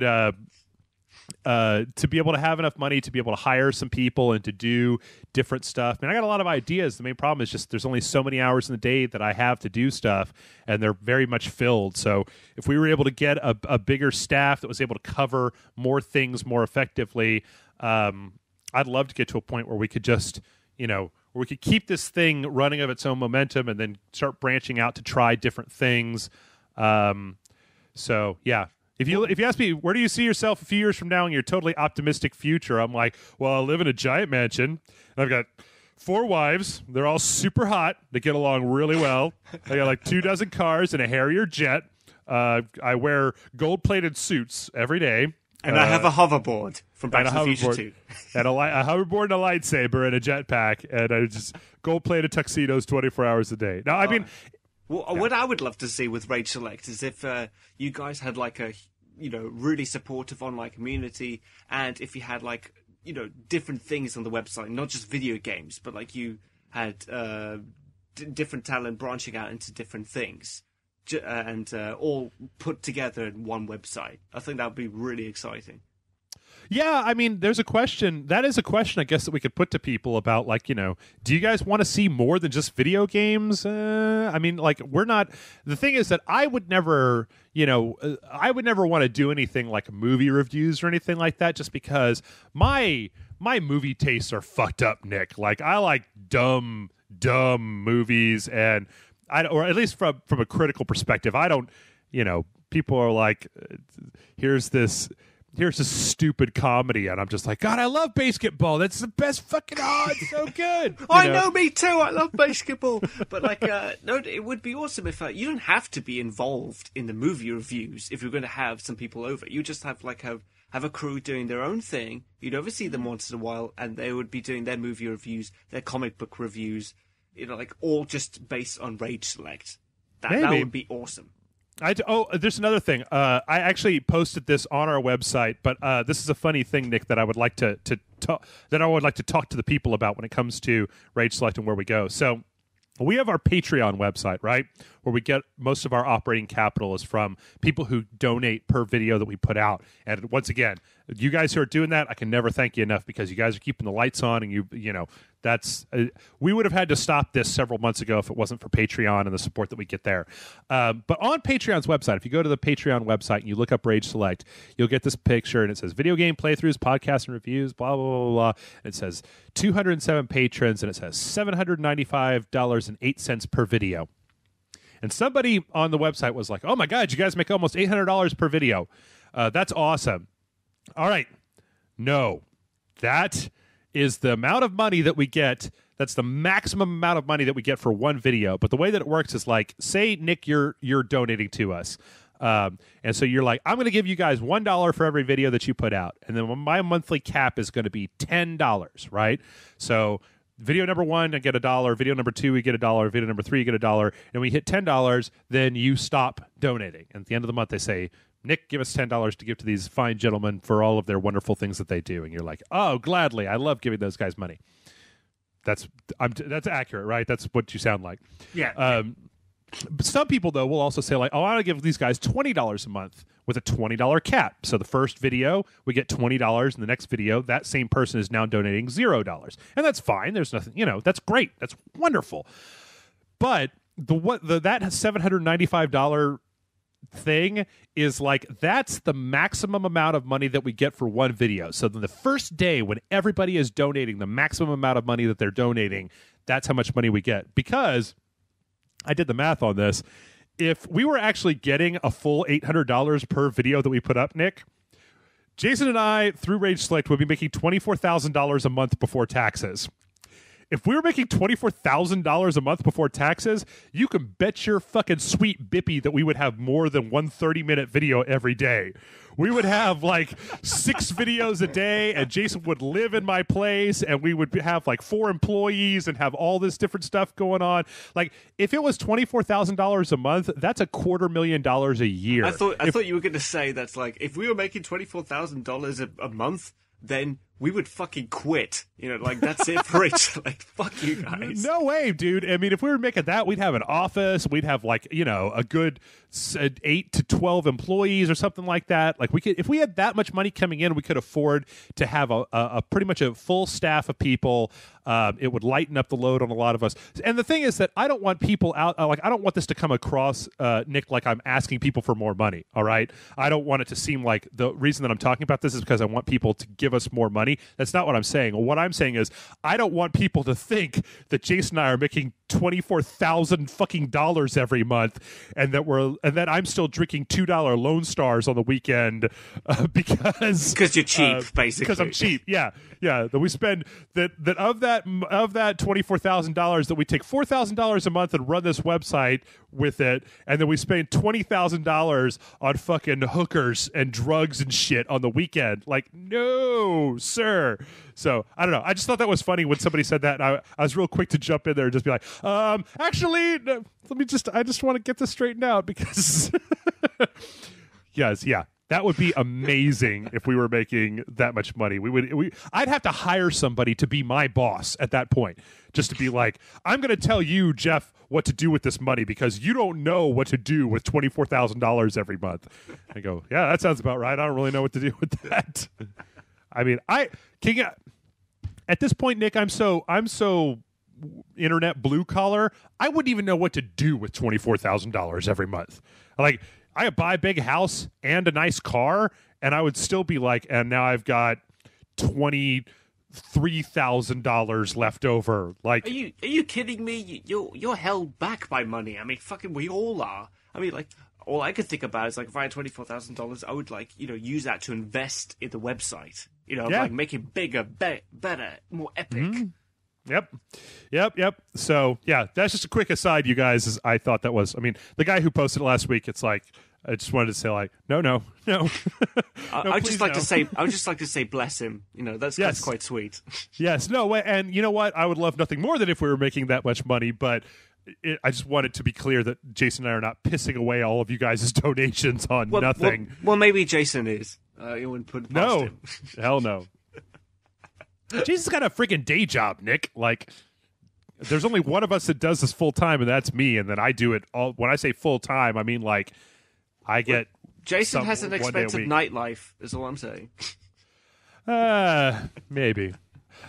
to be able to have enough money to be able to hire some people and to do different stuff. I got a lot of ideas. The main problem is just there's only so many hours in the day that I have to do stuff, and they're very much filled. So if we were able to get a bigger staff that was able to cover more things more effectively, I'd love to get to a point where we could just, where we could keep this thing running of its own momentum and then start branching out to try different things. So yeah. If you ask me, where do you see yourself a few years from now in your totally optimistic future? I'm like, well, I live in a giant mansion, and I've got 4 wives. They're all super hot. They get along really well. I got like 24 cars and a Harrier jet. I wear gold-plated suits every day. And I have a hoverboard from Back to the Future 2. And a hoverboard and a lightsaber and a jetpack. And I just gold-plated tuxedos 24 hours a day. Now, what I would love to see with Rage Select is if you guys had like a really supportive online community, and if you had like different things on the website, not just video games, but like you had different talent branching out into different things, and all put together in one website. I think that would be really exciting. Yeah, there's a question. That is a question, I guess, that we could put to people about, like, do you guys want to see more than just video games? We're not. The thing is that I would never want to do anything like movie reviews or anything like that, just because my movie tastes are fucked up, Nick. Like, I like dumb movies, and or at least from a critical perspective, I don't. People are like, here's this stupid comedy, and I'm just like, God, I love basketball. That's the best fucking it's so good. I know, me too. I love basketball. But no, it would be awesome if you don't have to be involved in the movie reviews if you're going to have some people over. You just have have a crew doing their own thing. You'd oversee them once in a while, and they would be doing their movie reviews, their comic book reviews, all just based on Rage Select. That would be awesome. There's another thing. I actually posted this on our website, but this is a funny thing, Nick, that I would like to talk to the people about when it comes to Rage Select and where we go. So we have our Patreon website, right, where we get most of our operating capital is from people who donate per video that we put out. And once again, you guys who are doing that, I can never thank you enough, because you guys are keeping the lights on, and that's we would have had to stop this several months ago if it wasn't for Patreon and the support that we get there. But on Patreon's website, if you go to the Patreon website and you look up Rage Select, you'll get this picture, and it says video game playthroughs, podcasts, and reviews, blah, blah, blah, blah. And it says 207 patrons, and it says $795.08 per video. And somebody on the website was like, oh my God, you guys make almost $800 per video. That's awesome. All right. No, that is the amount of money that we get. That's the maximum amount of money that we get for one video. But the way that it works is, like, say, Nick, you're donating to us. And so you're like, I'm going to give you guys $1 for every video that you put out. And then my monthly cap is going to be $10, right? So video number 1, I get $1. Video number 2, we get $1. Video number 3, you get $1. And we hit $10, then you stop donating. And at the end of the month, they say, Nick, give us $10 to give to these fine gentlemen for all of their wonderful things that they do. And you're like, oh, gladly. I love giving those guys money. That's accurate, right? That's what you sound like. Yeah. some people, though, will also say, like, oh, I want to give these guys $20 a month with a $20 cap. So the first video, we get $20. And the next video, that same person is now donating $0. And that's fine. There's nothing, that's great. That's wonderful. But that $795 thing is like, that's the maximum amount of money that we get for one video. So then the first day when everybody is donating the maximum amount of money that they're donating, that's how much money we get. Because I did the math on this. If we were actually getting a full $800 per video that we put up, Nick, Jason and I, through Rage Select, would be making $24,000 a month before taxes. If we were making $24,000 a month before taxes, you can bet your fucking sweet bippy that we would have more than one 30-minute video every day. We would have like 6 videos a day, and Jason would live in my place, and we would have like 4 employees and have all this different stuff going on. Like, if it was $24,000 a month, that's $250,000 a year. I thought you were going to say that's like, if we were making $24,000 a month, then we would fucking quit. Like, that's it for it. Like, fuck you guys. No way, dude. I mean, if we were making that, we'd have an office. We'd have, like, a good 8 to 12 employees or something like that. Like, we could, if we had that much money coming in, we could afford to have a pretty much a full staff of people. It would lighten up the load on a lot of us. And the thing is that I don't want people out, I don't want this to come across, Nick, like I'm asking people for more money, all right? I don't want it to seem like the reason that I'm talking about this is because I want people to give us more money. That's not what I'm saying. What I'm saying is I don't want people to think that Jason and I are making $24,000 fucking dollars every month, and that I'm still drinking $2 Lone Stars on the weekend because you're cheap, basically. Because I'm cheap. Yeah. That we spend that of that $24,000 that we take $4,000 a month and run this website with it, and then we spend $20,000 on fucking hookers and drugs and shit on the weekend. Like, no, sir. So I don't know. I just thought that was funny when somebody said that. And I was real quick to jump in there and just be like, actually, no, I just want to get this straightened out because yes, yeah. That would be amazing if we were making that much money. I'd have to hire somebody to be my boss at that point, just to be like, I'm going to tell you, Jeff, what to do with this money because you don't know what to do with $24,000 every month. I go, yeah, that sounds about right. I don't really know what to do with that. I mean, at this point, Nick, I'm so internet blue collar. I wouldn't even know what to do with $24,000 every month. Like, I buy a big house and a nice car, and I would still be like, and now I've got $23,000 left over. Like, are you kidding me? You're held back by money. I mean, fucking, we all are. I mean, like, all I could think about is like, if I had $24,000, I would like, use that to invest in the website. Like make it bigger, better, more epic. Mm-hmm. Yep. So, yeah, that's just a quick aside, you guys. I thought that was, I mean, the guy who posted it last week, it's like, I just wanted to say, like, no. I would just like to say, bless him. That's quite sweet. Yes, no, and you know what? I would love nothing more than if we were making that much money, but I just wanted to be clear that Jason and I are not pissing away all of you guys' donations on nothing. Well, maybe Jason is. You wouldn't put it past him. Hell no. Jason's got a freaking day job, Nick. Like, there's only one of us that does this full time, and that's me. And then I do it all. When I say full time, I mean like I get. Jason has an expensive nightlife. Is all I'm saying. Maybe.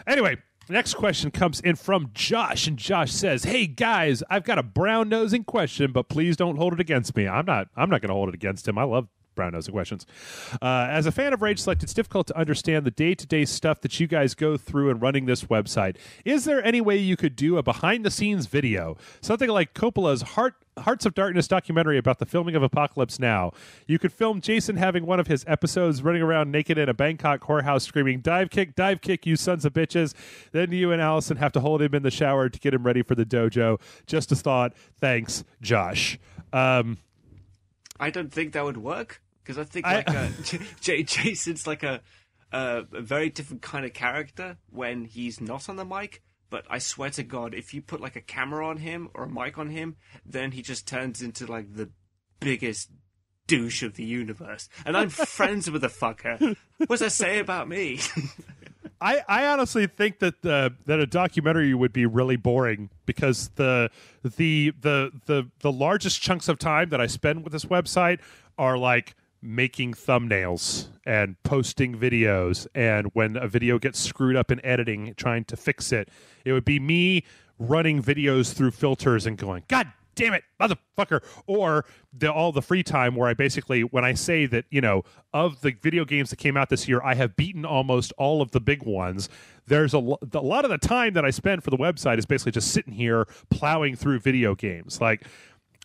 Anyway, next question comes in from Josh, and Josh says, "Hey guys, I've got a brown nosing question, but please don't hold it against me. I'm not going to hold it against him. I love brown nosing questions. As a fan of Rage Select, it's difficult to understand the day-to-day stuff that you guys go through in running this website. Is there any way you could do a behind-the-scenes video? Something like Coppola's Hearts of Darkness documentary about the filming of Apocalypse Now. You could film Jason having one of his episodes running around naked in a Bangkok whorehouse screaming, dive kick, you sons of bitches. Then you and Allison have to hold him in the shower to get him ready for the dojo. Just a thought. Thanks, Josh." I don't think that would work, because I think Jason's like a very different kind of character when he's not on the mic. But I swear to God, if you put like a camera on him or a mic on him, then he just turns into like the biggest douche of the universe. And I'm friends with the fucker. What does that say about me? I honestly think that that a documentary would be really boring because the largest chunks of time that I spend with this website are like making thumbnails and posting videos, and when a video gets screwed up in editing, trying to fix it. It would be me running videos through filters and going, God damn it, motherfucker. Or all the free time where I basically, when I say that, of the video games that came out this year, I have beaten almost all of the big ones. There's a lot of the time that I spend for the website is basically just sitting here plowing through video games. Like,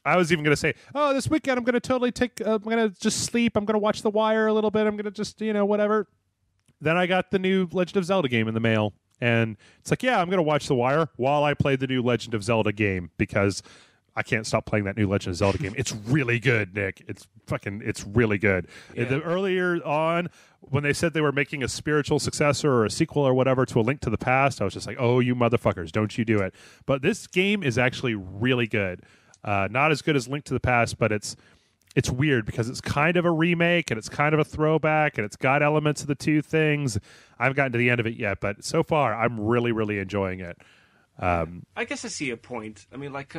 I was even going to say, oh, this weekend I'm going to totally I'm going to just sleep. I'm going to watch The Wire a little bit. I'm going to just, whatever. Then I got the new Legend of Zelda game in the mail. And it's like, yeah, I'm going to watch The Wire while I play the new Legend of Zelda game because I can't stop playing that new Legend of Zelda game. It's really good, Nick. It's really good. Yeah. Earlier on, when they said they were making a spiritual successor or a sequel or whatever to A Link to the Past, I was just like, oh, you motherfuckers, don't you do it. But this game is actually really good. Not as good as Link to the Past, but it's weird because it's kind of a remake and it's kind of a throwback and it's got elements of the two things. I haven't gotten to the end of it yet, but so far I'm really, really enjoying it. I guess I see your point. I mean, like,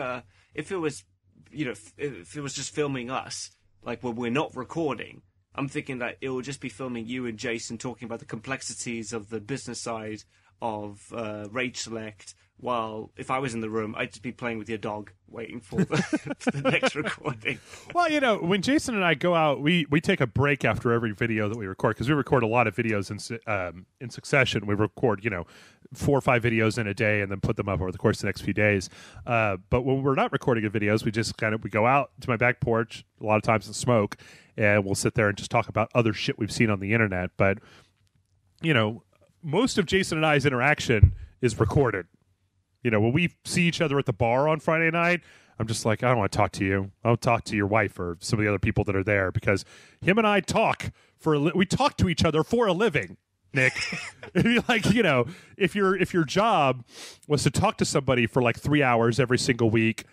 if it was, if it was just filming us, like when we're not recording, I'm thinking that it will just be filming you and Jason talking about the complexities of the business side of Rage Select, while if I was in the room, I'd just be playing with your dog, waiting for the next recording. Well, when Jason and I go out, we take a break after every video that we record, because we record a lot of videos in succession. We record, 4 or 5 videos in a day and then put them up over the course of the next few days. But when we're not recording the videos, we just we go out to my back porch, a lot of times, and smoke, and we'll sit there and just talk about other shit we've seen on the internet. But, most of Jason and I's interaction is recorded. When we see each other at the bar on Friday night, I'm just like, I don't want to talk to you. I'll talk to your wife or some of the other people that are there, because him and I talk we talk to each other for a living, Nick. It'd be like, if your job was to talk to somebody for like 3 hours every single week,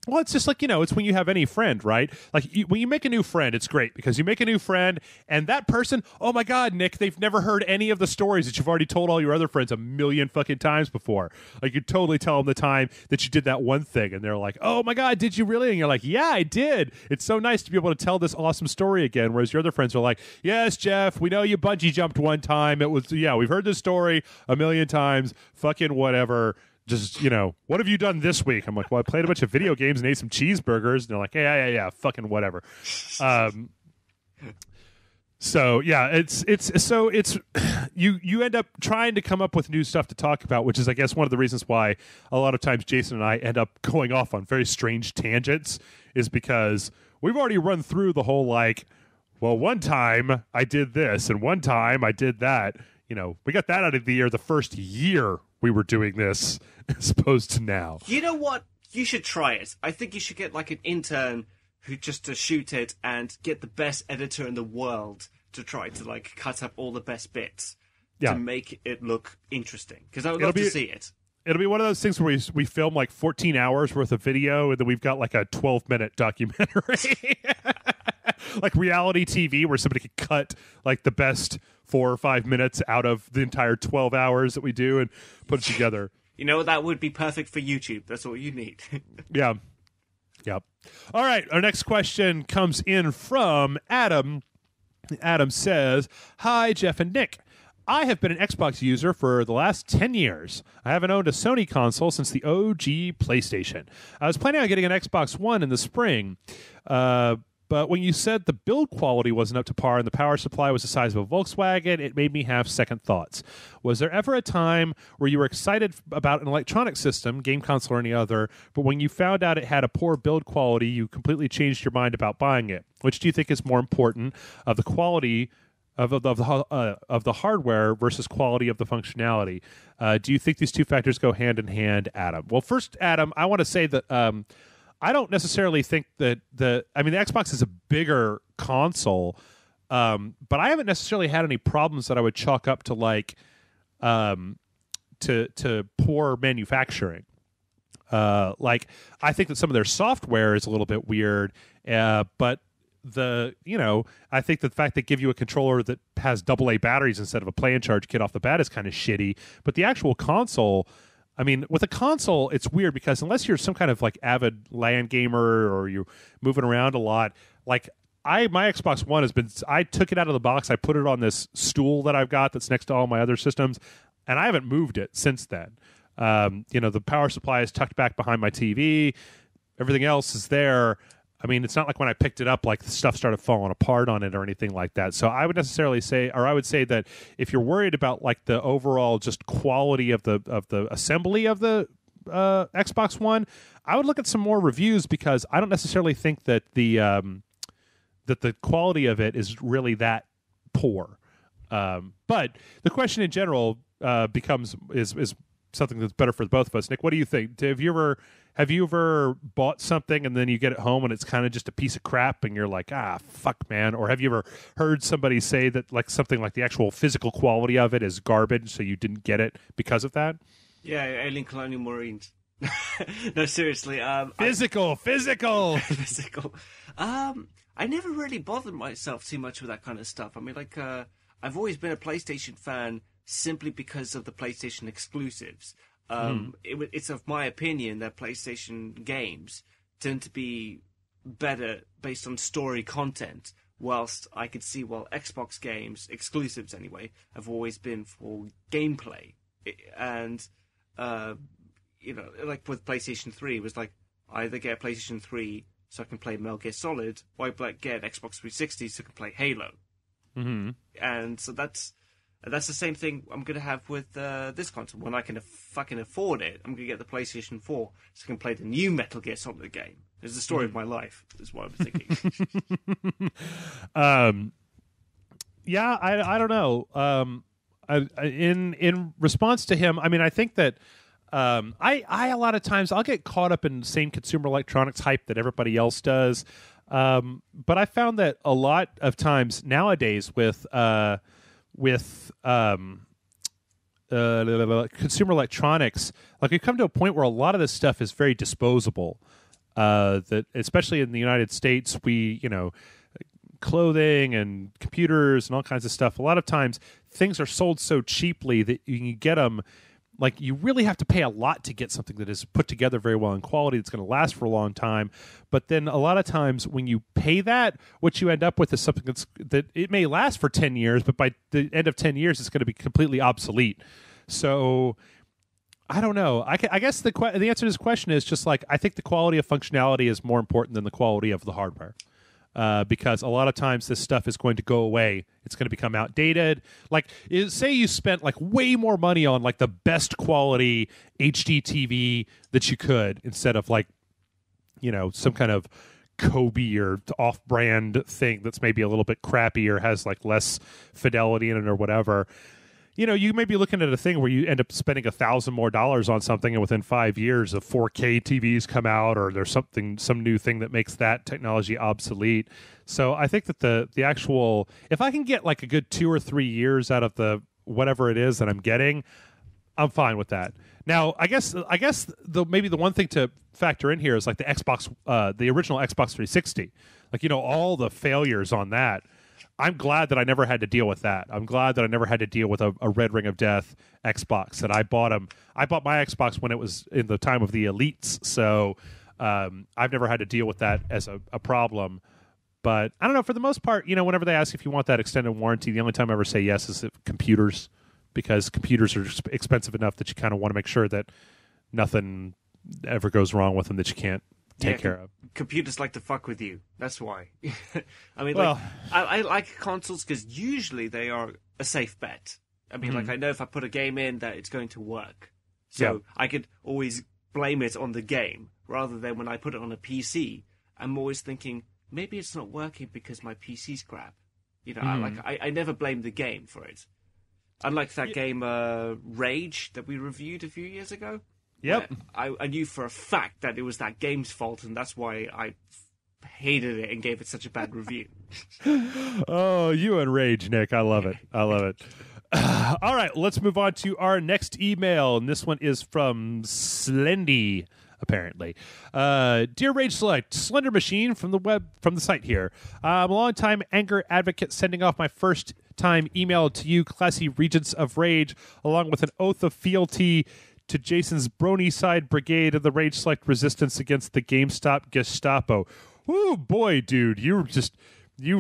well, it's just like, it's when you have any friend, right? Like, when you make a new friend, it's great because you make a new friend, and that person, oh my God, Nick, they've never heard any of the stories that you've already told all your other friends a million fucking times before. Like, you totally tell them the time that you did that one thing, and they're like, oh my God, did you really? And you're like, yeah, I did. It's so nice to be able to tell this awesome story again, whereas your other friends are like, yes, Jeff, we know you bungee jumped one time. It was, yeah, we've heard this story a million times. Fucking whatever. Just, what have you done this week? I'm like, well, I played a bunch of video games and ate some cheeseburgers. And they're like, yeah, fucking whatever. So yeah, it's you end up trying to come up with new stuff to talk about, which is, I guess, one of the reasons why a lot of times Jason and I end up going off on very strange tangents, is because we've already run through the whole, like, well, one time I did this and one time I did that. We got that out of the air the first year we were doing this, as opposed to now. You know what? You should try it. I think you should get like an intern who just to shoot it and get the best editor in the world to try to like cut up all the best bits to make it look interesting. Because I would love to see it. It'll be one of those things where we film like 14 hours worth of video, and then we've got like a 12-minute documentary. Like reality TV, where somebody could cut like the best 4 or 5 minutes out of the entire 12 hours that we do and put it together. That would be perfect for YouTube. That's all you need. Yeah. Yep. All right. Our next question comes in from Adam. Adam says, hi, Jeff and Nick. I have been an Xbox user for the last 10 years. I haven't owned a Sony console since the OG PlayStation. I was planning on getting an Xbox One in the spring, but when you said the build quality wasn't up to par and the power supply was the size of a Volkswagen, it made me have second thoughts. Was there ever a time where you were excited about an electronic system, game console or any other, but when you found out it had a poor build quality, you completely changed your mind about buying it? Which do you think is more important, of the quality of the hardware versus quality of the functionality? Do you think these two factors go hand in hand, Adam? Well, first, Adam, I want to say that I don't necessarily think that the Xbox is a bigger console, but I haven't necessarily had any problems that I would chalk up to like to poor manufacturing. Like, I think that some of their software is a little bit weird, but I think the fact they give you a controller that has AA batteries instead of a play and charge kit off the bat is kind of shitty. But the actual console, I mean, with a console, it's weird because unless you're some kind of like avid LAN gamer or you're moving around a lot, like my Xbox One I took it out of the box, I put it on this stool that I've got that's next to all my other systems, and I haven't moved it since then. The power supply is tucked back behind my TV. Everything else is there. I mean, it's not like when I picked it up, like the stuff started falling apart on it or anything like that. So I would say that if you're worried about like the overall just quality of the assembly of the Xbox One, I would look at some more reviews because I don't necessarily think that the quality of it is really that poor. But the question in general becomes something that's better for both of us. Nick, what do you think? Have you ever bought something and then you get it home and it's kind of just a piece of crap and you're like, fuck, man? Or have you ever heard somebody say that like something like the actual physical quality of it is garbage, so you didn't get it because of that? Yeah, Alien Colonial Marines. No, seriously. Physical. Physical. I never really bothered myself too much with that kind of stuff. I mean, like, I've always been a PlayStation fan simply because of the PlayStation exclusives. It's of my opinion that PlayStation games tend to be better based on story content, whilst I could see, Xbox games, exclusives anyway, have always been for gameplay. And, like with PlayStation 3, it was like, either get a PlayStation 3 so I can play Metal Gear Solid, or I get an Xbox 360 so I can play Halo. Mm-hmm. And so that's the same thing I'm going to have with this console. When I can fucking afford it, I'm going to get the PlayStation 4 so I can play the new Metal Gear Solid game. It's the story of my life, is what I'm thinking. Yeah, I don't know. In response to him, I mean, I think that I a lot of times I'll get caught up in the same consumer electronics hype that everybody else does. But I found that a lot of times nowadays with consumer electronics, like we've come to a point where a lot of this stuff is very disposable. That especially in the United States, clothing and computers and all kinds of stuff. A lot of times things are sold so cheaply that you can get them. Like, you really have to pay a lot to get something that is put together very well in quality that's going to last for a long time. But then a lot of times when you pay that, what you end up with is something that it may last for 10 years, but by the end of 10 years, it's going to be completely obsolete. So I don't know. I guess the answer to this question is just like, I think the quality of functionality is more important than the quality of the hardware. Because a lot of times this stuff is going to go away. It's going to become outdated. Like, say you spent like way more money on like the best quality HD TV that you could instead of like, some kind of Kobe or off-brand thing that's maybe a little bit crappy or has like less fidelity in it or whatever. You may be looking at a thing where you end up spending $1,000 more on something, and within 5 years, of 4K TVs come out, or there's some new thing that makes that technology obsolete. So I think that the actual, if I can get like a good 2 or 3 years out of the whatever it is that I'm getting, I'm fine with that. Now, I guess maybe the one thing to factor in here is like the Xbox, the original Xbox 360, like all the failures on that. I'm glad that I never had to deal with that. I'm glad that I never had to deal with a Red Ring of Death Xbox. That I bought my Xbox when it was in the time of the elites, so I've never had to deal with that as a problem. But I don't know. For the most part, whenever they ask if you want that extended warranty, the only time I ever say yes is computers, because computers are expensive enough that you kind of want to make sure that nothing ever goes wrong with them that you can't take care of. Computers like to fuck with you. That's why. I mean, I like consoles because usually they are a safe bet. I mean, like, I know if I put a game in that it's going to work. So I could always blame it on the game rather than when I put it on a PC. I'm always thinking, maybe it's not working because my PC's crap. I never blame the game for it. Unlike that game, Rage, that we reviewed a few years ago. Yep. I knew for a fact that it was that game's fault, and that's why I hated it and gave it such a bad review. Oh, you and Rage, Nick. I love it. All right, let's move on to our next email, and this one is from Slendy. apparently. Dear Rage Select, Slender Machine from the site here. I'm a long-time anger advocate, sending off my first time email to you, classy Regents of Rage, along with an oath of fealty to Jason's Brony Side Brigade of the Rage Select resistance against the GameStop Gestapo. Woo, boy, dude, you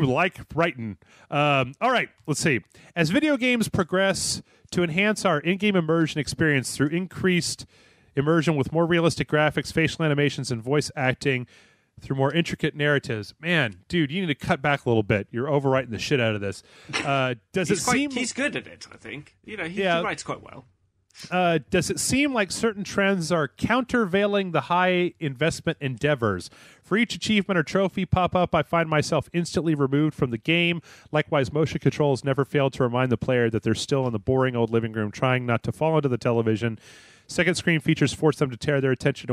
like writing. All right, let's see. As video games progress to enhance our in-game immersion experience through increased immersion with more realistic graphics, facial animations, and voice acting through more intricate narratives. Man, dude, you need to cut back a little bit. You're overwriting the shit out of this. He's good at it, I think. He writes quite well. Does it seem like certain trends are countervailing the high investment endeavors? For each achievement or trophy pop-up, I find myself instantly removed from the game. Likewise, motion controls never fail to remind the player that they're still in the boring old living room trying not to fall into the television. Second screen features force them to tear their attention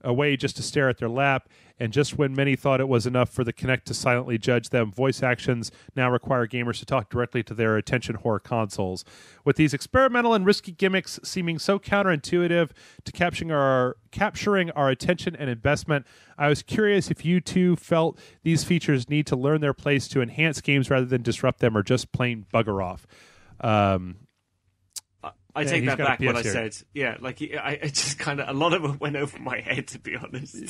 away just to stare at their lap, and just when many thought it was enough for the Kinect to silently judge them, voice actions now require gamers to talk directly to their attention whore consoles. With these experimental and risky gimmicks seeming so counterintuitive to capturing our attention and investment, I was curious if you two felt these features need to learn their place to enhance games rather than disrupt them, or just plain bugger off. I take that back. What I said, I just kind of, a lot of it went over my head, to be honest. He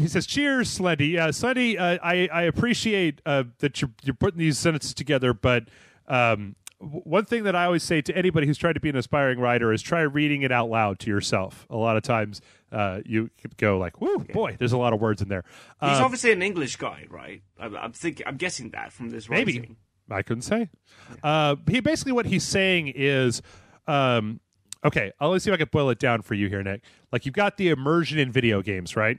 says, "Cheers, Slendy." Slendy, I appreciate that you're putting these sentences together, but one thing that I always say to anybody who's trying to be an aspiring writer is try reading it out loud to yourself. A lot of times, you go like, "Whoo, boy, there's a lot of words in there." He's obviously an English guy, right? I'm guessing that from this writing. Maybe. I couldn't say. Basically what he's saying is, okay, let's see if I can boil it down for you here, Nick. Like, you've got the immersion in video games, right?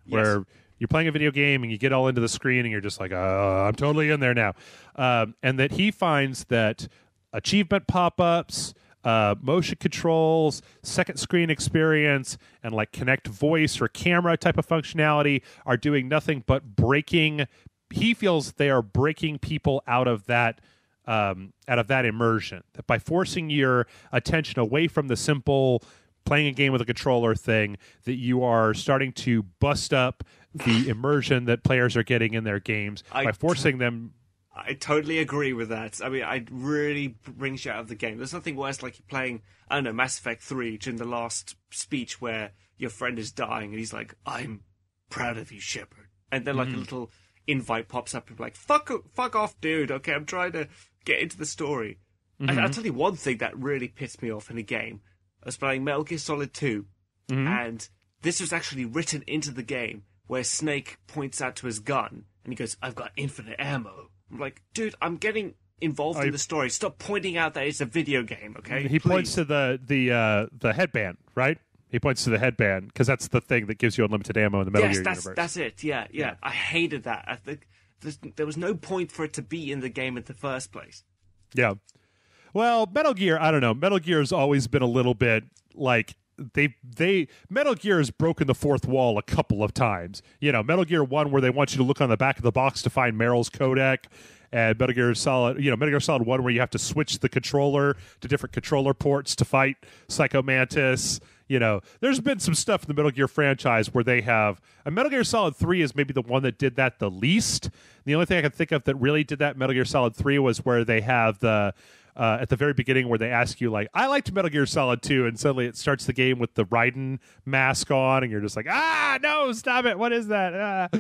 Yes. Where you're playing a video game and you get all into the screen and you're just like, I'm totally in there now. And that he finds that achievement pop-ups, motion controls, second screen experience, and like Kinect voice or camera type of functionality are doing nothing but breaking. He feels they are breaking people out of that immersion. That by forcing your attention away from the simple playing a game with a controller thing, that you are starting to bust up the immersion that players are getting in their games by forcing them. I totally agree with that. I mean, it really brings you out of the game. There's nothing worse like you're playing, I don't know, Mass Effect 3 during the last speech where your friend is dying and he's like, "I'm proud of you, Shepard." And then like a little invite pops up and like, fuck off, dude. Okay, I'm trying to get into the story. I'll tell you one thing that really pissed me off in a game. I was playing Metal Gear Solid 2, and this was actually written into the game where Snake points out to his gun and he goes, "I've got infinite ammo." I'm like, dude, I'm getting involved in the story. Stop pointing out that it's a video game, okay? He points to the headband, right? He points to the headband because that's the thing that gives you unlimited ammo in the Metal Gear universe. That's it. Yeah. I hated that. I think there was no point for it to be in the game in the first place. Yeah. Well, Metal Gear, I don't know. Metal Gear has always been a little bit like Metal Gear has broken the fourth wall a couple of times. You know, Metal Gear 1 where they want you to look on the back of the box to find Meryl's codec, and Metal Gear Solid 1 where you have to switch the controller to different controller ports to fight Psycho Mantis. You know, there's been some stuff in the Metal Gear franchise where they have. Metal Gear Solid 3 is maybe the one that did that the least. The only thing I can think of that really did that in Metal Gear Solid 3 was where they have the at the very beginning where they ask you like, "I liked Metal Gear Solid 2," and suddenly it starts the game with the Raiden mask on, and you're just like, no, stop it! What is that?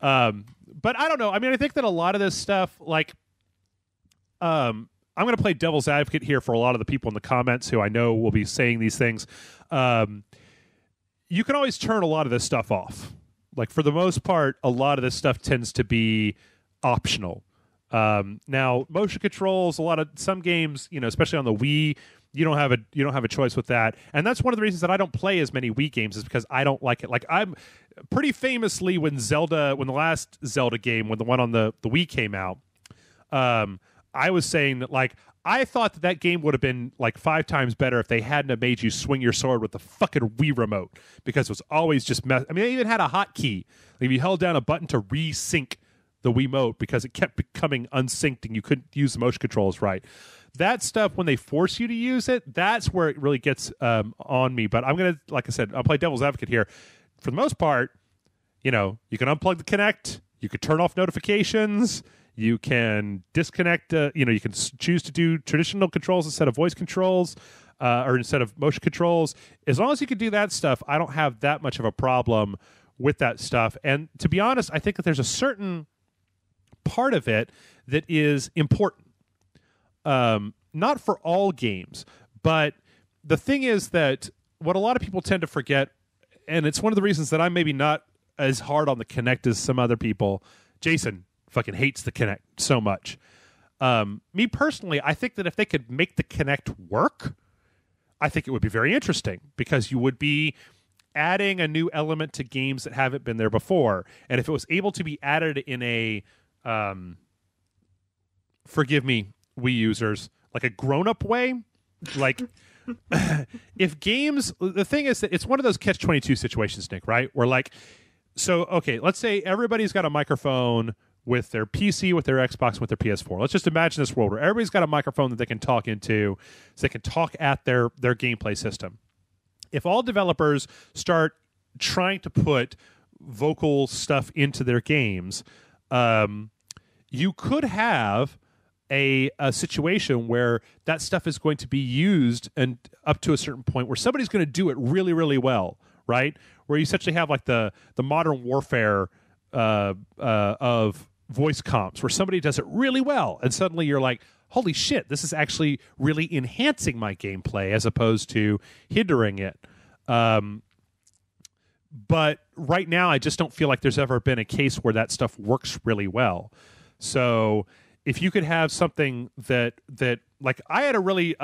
But I don't know. I mean, I think that a lot of this stuff, like, I'm going to play devil's advocate here for a lot of the people in the comments who I know will be saying these things. You can always turn a lot of this stuff off. Like, for the most part, a lot of this stuff tends to be optional. Now, motion controls, some games, you know, especially on the Wii, you don't have a choice with that. And that's one of the reasons that I don't play as many Wii games, is because I don't like it. Like, I'm pretty famously when the last Zelda game, when the one on the Wii came out, I was saying that, like, I thought that game would have been like 5 times better if they hadn't have made you swing your sword with the fucking Wii remote, because it was always just I mean, they even had a hotkey. Like, if you held down a button to resync the Wiimote because it kept becoming unsynced and you couldn't use the motion controls right. that stuff, when they force you to use it, that's where it really gets on me. But I'm going to, like I said, I'll play devil's advocate here. For the most part, you can unplug the Kinect, you could turn off notifications, you can disconnect, you can choose to do traditional controls instead of voice controls, or instead of motion controls. As long as you can do that stuff, I don't have that much of a problem with that stuff. And to be honest, I think that there's a certain part of it that is important. Not for all games, but the thing is that what a lot of people tend to forget, and it's one of the reasons that I'm maybe not as hard on the Kinect as some other people. Jason fucking hates the Kinect so much. Me personally, I think that if they could make the Kinect work, I think it would be very interesting, because you would be adding a new element to games that haven't been there before. And if it was able to be added in a, forgive me, Wii users, like a grown-up way, like if games, the thing is that it's one of those catch-22 situations, Nick, right? Where okay, let's say everybody's got a microphone with their PC, with their Xbox, with their PS4. Let's just imagine this world where everybody's got a microphone that they can talk into, so they can talk at their gameplay system. If all developers start trying to put vocal stuff into their games, you could have a situation where that stuff is going to be used and up to a certain point where somebody's going to do it really, really well, right? Where you essentially have like the modern warfare of voice comps, where somebody does it really well, and suddenly you're like, holy shit, this is actually really enhancing my gameplay as opposed to hindering it. But right now, I just don't feel like there's ever been a case where that stuff works really well. So if you could have something that like I always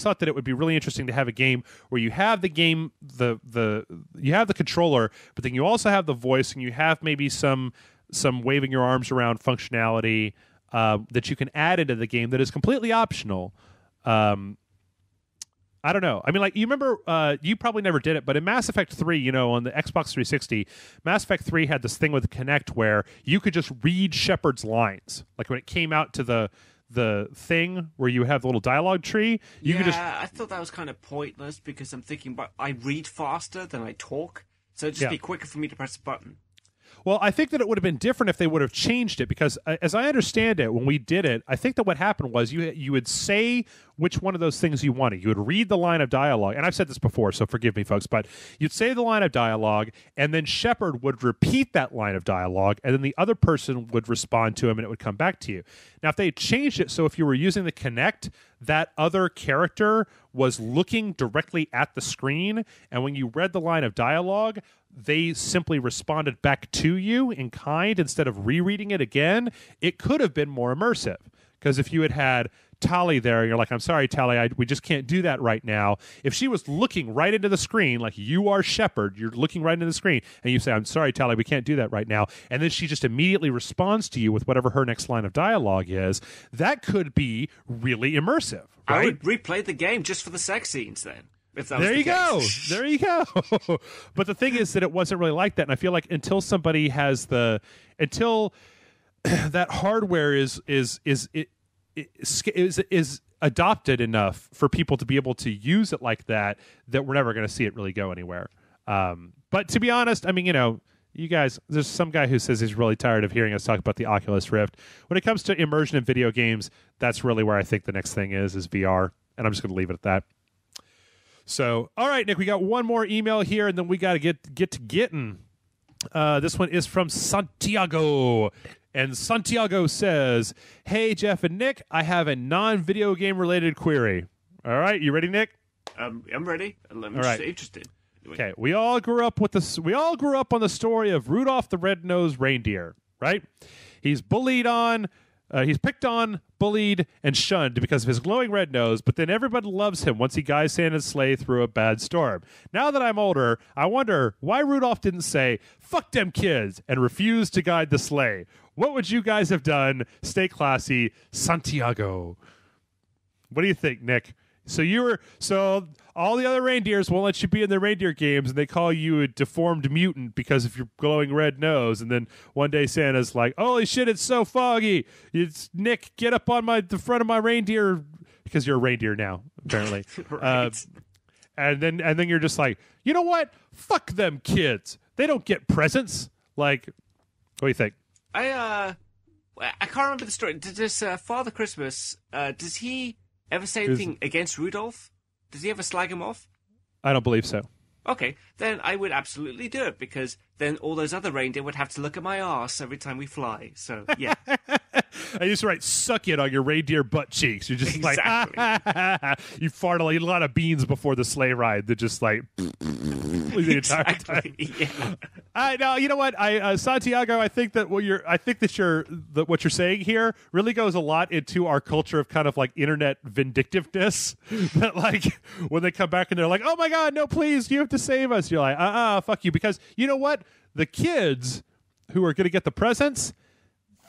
thought that it would be really interesting to have a game where you have the game, you have the controller, but then you also have the voice, and you have maybe some waving your arms around functionality that you can add into the game that is completely optional. I don't know. I mean, like, you remember, you probably never did it, but in Mass Effect 3, on the Xbox 360, Mass Effect 3 had this thing with Kinect where you could just read Shepard's lines. Like, when it came out to the thing where you have the little dialogue tree, you could just... I thought that was kind of pointless, because I'm thinking, but I read faster than I talk, so it'd just be quicker for me to press a button. Well, I think that it would have been different if they would have changed it, because as I understand it, when we did it, I think that what happened was you would say which one of those things you wanted. You would read the line of dialogue, and I've said this before, so forgive me, folks, but you'd say the line of dialogue, and then Shepard would repeat that line of dialogue, and then the other person would respond to him, and it would come back to you. Now, if they changed it so if you were using the Kinect, that other character was looking directly at the screen, and when you read the line of dialogue, they simply responded back to you in kind instead of rereading it again, it could have been more immersive. Because if you had Tali there, and you're like, I'm sorry, Tali, we just can't do that right now. If she was looking right into the screen, like you are Shepard, you're looking right into the screen, and you say, I'm sorry, Tali, we can't do that right now, and then she just immediately responds to you with whatever her next line of dialogue is, that could be really immersive, right? I would replay the game just for the sex scenes then. There you go. There you go. But the thing is that it wasn't really like that, and I feel like until somebody has until that hardware is adopted enough for people to be able to use it like that we're never going to see it really go anywhere. But to be honest, I mean, you guys, there's some guy who says he's really tired of hearing us talk about the Oculus Rift. When it comes to immersion in video games, that's really where I think the next thing is VR, and I'm just going to leave it at that. So, all right, Nick, we got one more email here, and then we got to get to getting. This one is from Santiago, and Santiago says, "Hey, Jeff and Nick, I have a non-video game related query." All right, you ready, Nick? I'm ready. I'm interested. Okay, we all grew up on the story of Rudolph the Red-Nosed Reindeer, right? He's he's picked on, bullied, and shunned because of his glowing red nose, but then everybody loves him once he guides Santa's sleigh through a bad storm. Now that I'm older, I wonder why Rudolph didn't say, "Fuck them kids," and refuse to guide the sleigh. What would you guys have done? Stay classy, Santiago. What do you think, Nick? So all the other reindeers won't let you be in their reindeer games, and they call you a deformed mutant because of your glowing red nose. And then one day Santa's like, "Holy shit, it's so foggy! It's Nick, get up on the front of my reindeer," because you're a reindeer now, apparently. Right. And then you're just like, you know what? Fuck them kids. They don't get presents. Like, what do you think? I can't remember the story. Does Father Christmas, does he ever say anything against Rudolph? Does he ever slag him off? I don't believe so. Okay, then I would absolutely do it, because then all those other reindeer would have to look at my arse every time we fly. So, yeah. I used to write "suck it" on your reindeer butt cheeks. You're just Exactly. like, you fart a lot of beans before the sleigh ride. That just like the entire time. Yeah. No, you know what? Santiago, I think that what you're saying here really goes a lot into our culture of kind of like internet vindictiveness. That like when they come back and they're like, "Oh my God, no, please, you have to save us." You're like, fuck you, because you know what? The kids who are going to get the presents,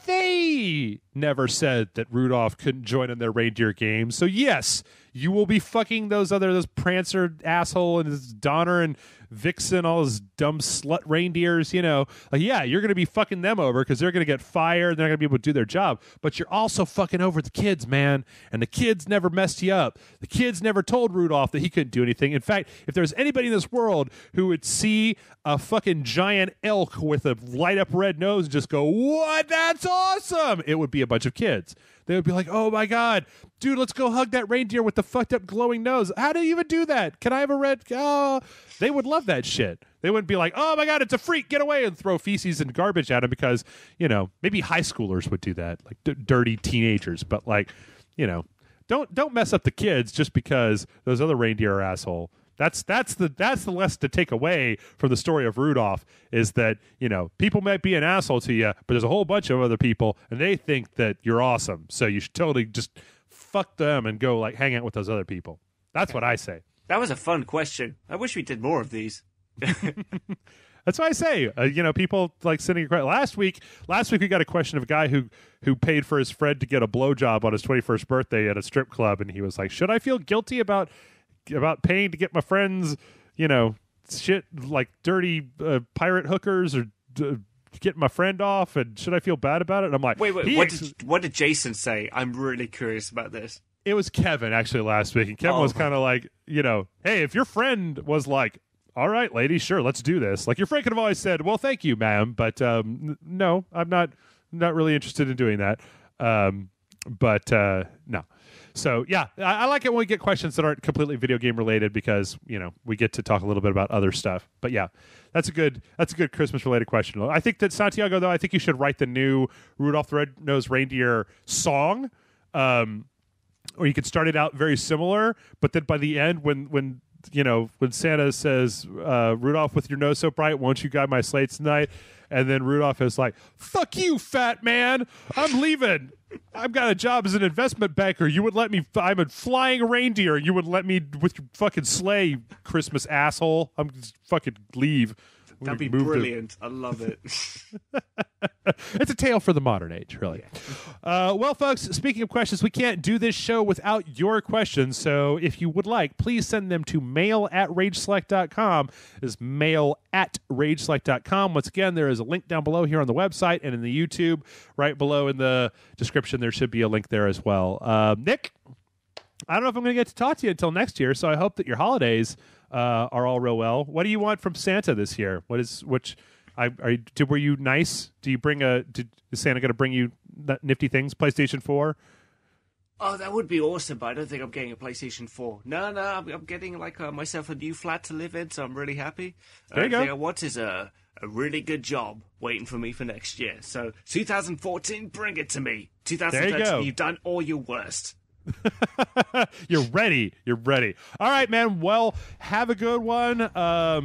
they never said that Rudolph couldn't join in their reindeer games. So yes, you will be fucking those Prancer asshole and his Donner and Vixen, all those dumb slut reindeers, you know. Like, yeah, you're going to be fucking them over because they're going to get fired. They're not going to be able to do their job. But you're also fucking over the kids, man. And the kids never messed you up. The kids never told Rudolph that he couldn't do anything. In fact, if there's anybody in this world who would see a fucking giant elk with a light up red nose and just go, "What? That's awesome!" it would be a bunch of kids. They would be like, "Oh my God, dude, let's go hug that reindeer with the fucked up glowing nose. How do you even do that? Can I have a red?" Oh, they would love that shit. They wouldn't be like, "Oh my God, it's a freak, get away," and throw feces and garbage at him, because, you know, maybe high schoolers would do that, like dirty teenagers. But like, you know, don't mess up the kids just because those other reindeer are asshole. That's the lesson to take away from the story of Rudolph, is that, you know, people might be an asshole to you, but there's a whole bunch of other people and they think that you're awesome. So you should totally just fuck them and go like hang out with those other people. That's what I say. That was a fun question. I wish we did more of these. That's why I say, you know, people like sending a last week we got a question of a guy who paid for his friend to get a blowjob on his 21st birthday at a strip club, and he was like, "Should I feel guilty about paying to get my friends, you know, shit like dirty pirate hookers, or get my friend off, and should I feel bad about it?" And I'm like, wait, what did Jason say? I'm really curious about this. It was Kevin actually last week, and Kevin was kind of like, you know, "Hey, if your friend was like, 'All right, lady, sure, let's do this,' like your friend could have always said, 'Well, thank you, ma'am, but no, I'm not really interested in doing that.'" But no. So yeah, I like it when we get questions that aren't completely video game related, because, you know, we get to talk a little bit about other stuff. But yeah, that's a good Christmas related question. I think that Santiago, though, I think you should write the new Rudolph the Red-Nosed Reindeer song, or you could start it out very similar, but then by the end, when Santa says, "Rudolph, with your nose so bright, won't you guide my sleigh tonight?" And then Rudolph is like, "Fuck you, fat man. I'm leaving. I've got a job as an investment banker. You would let me. I'm a flying reindeer. You would let me with your fucking sleigh, Christmas asshole. I'm just fucking leave." That'd be brilliant. I love it. It's a tale for the modern age, really. Yeah. Well, folks, speaking of questions, we can't do this show without your questions. So if you would like, please send them to mail@rageselect.com. It's mail@rageselect.com. Once again, there is a link down below here on the website, and in the YouTube, right below in the description, there should be a link there as well. Nick, I don't know if I'm going to get to talk to you until next year, so I hope that your holidays are all real well. What do you want from Santa this year? Were you nice? Is Santa going to bring you nifty things? PlayStation 4? Oh, that would be awesome, but I don't think I'm getting a PlayStation 4. No, I'm getting like myself a new flat to live in, so I'm really happy. There you go. The thing I want is a really good job waiting for me for next year. So 2014, bring it to me. 2013, you've done all your worst. You're ready. All right, man. Well, have a good one.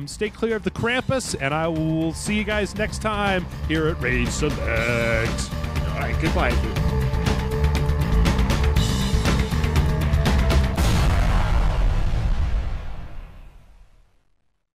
Stay clear of the Krampus, and I will see you guys next time here at Rage Select. All right, goodbye, everyone.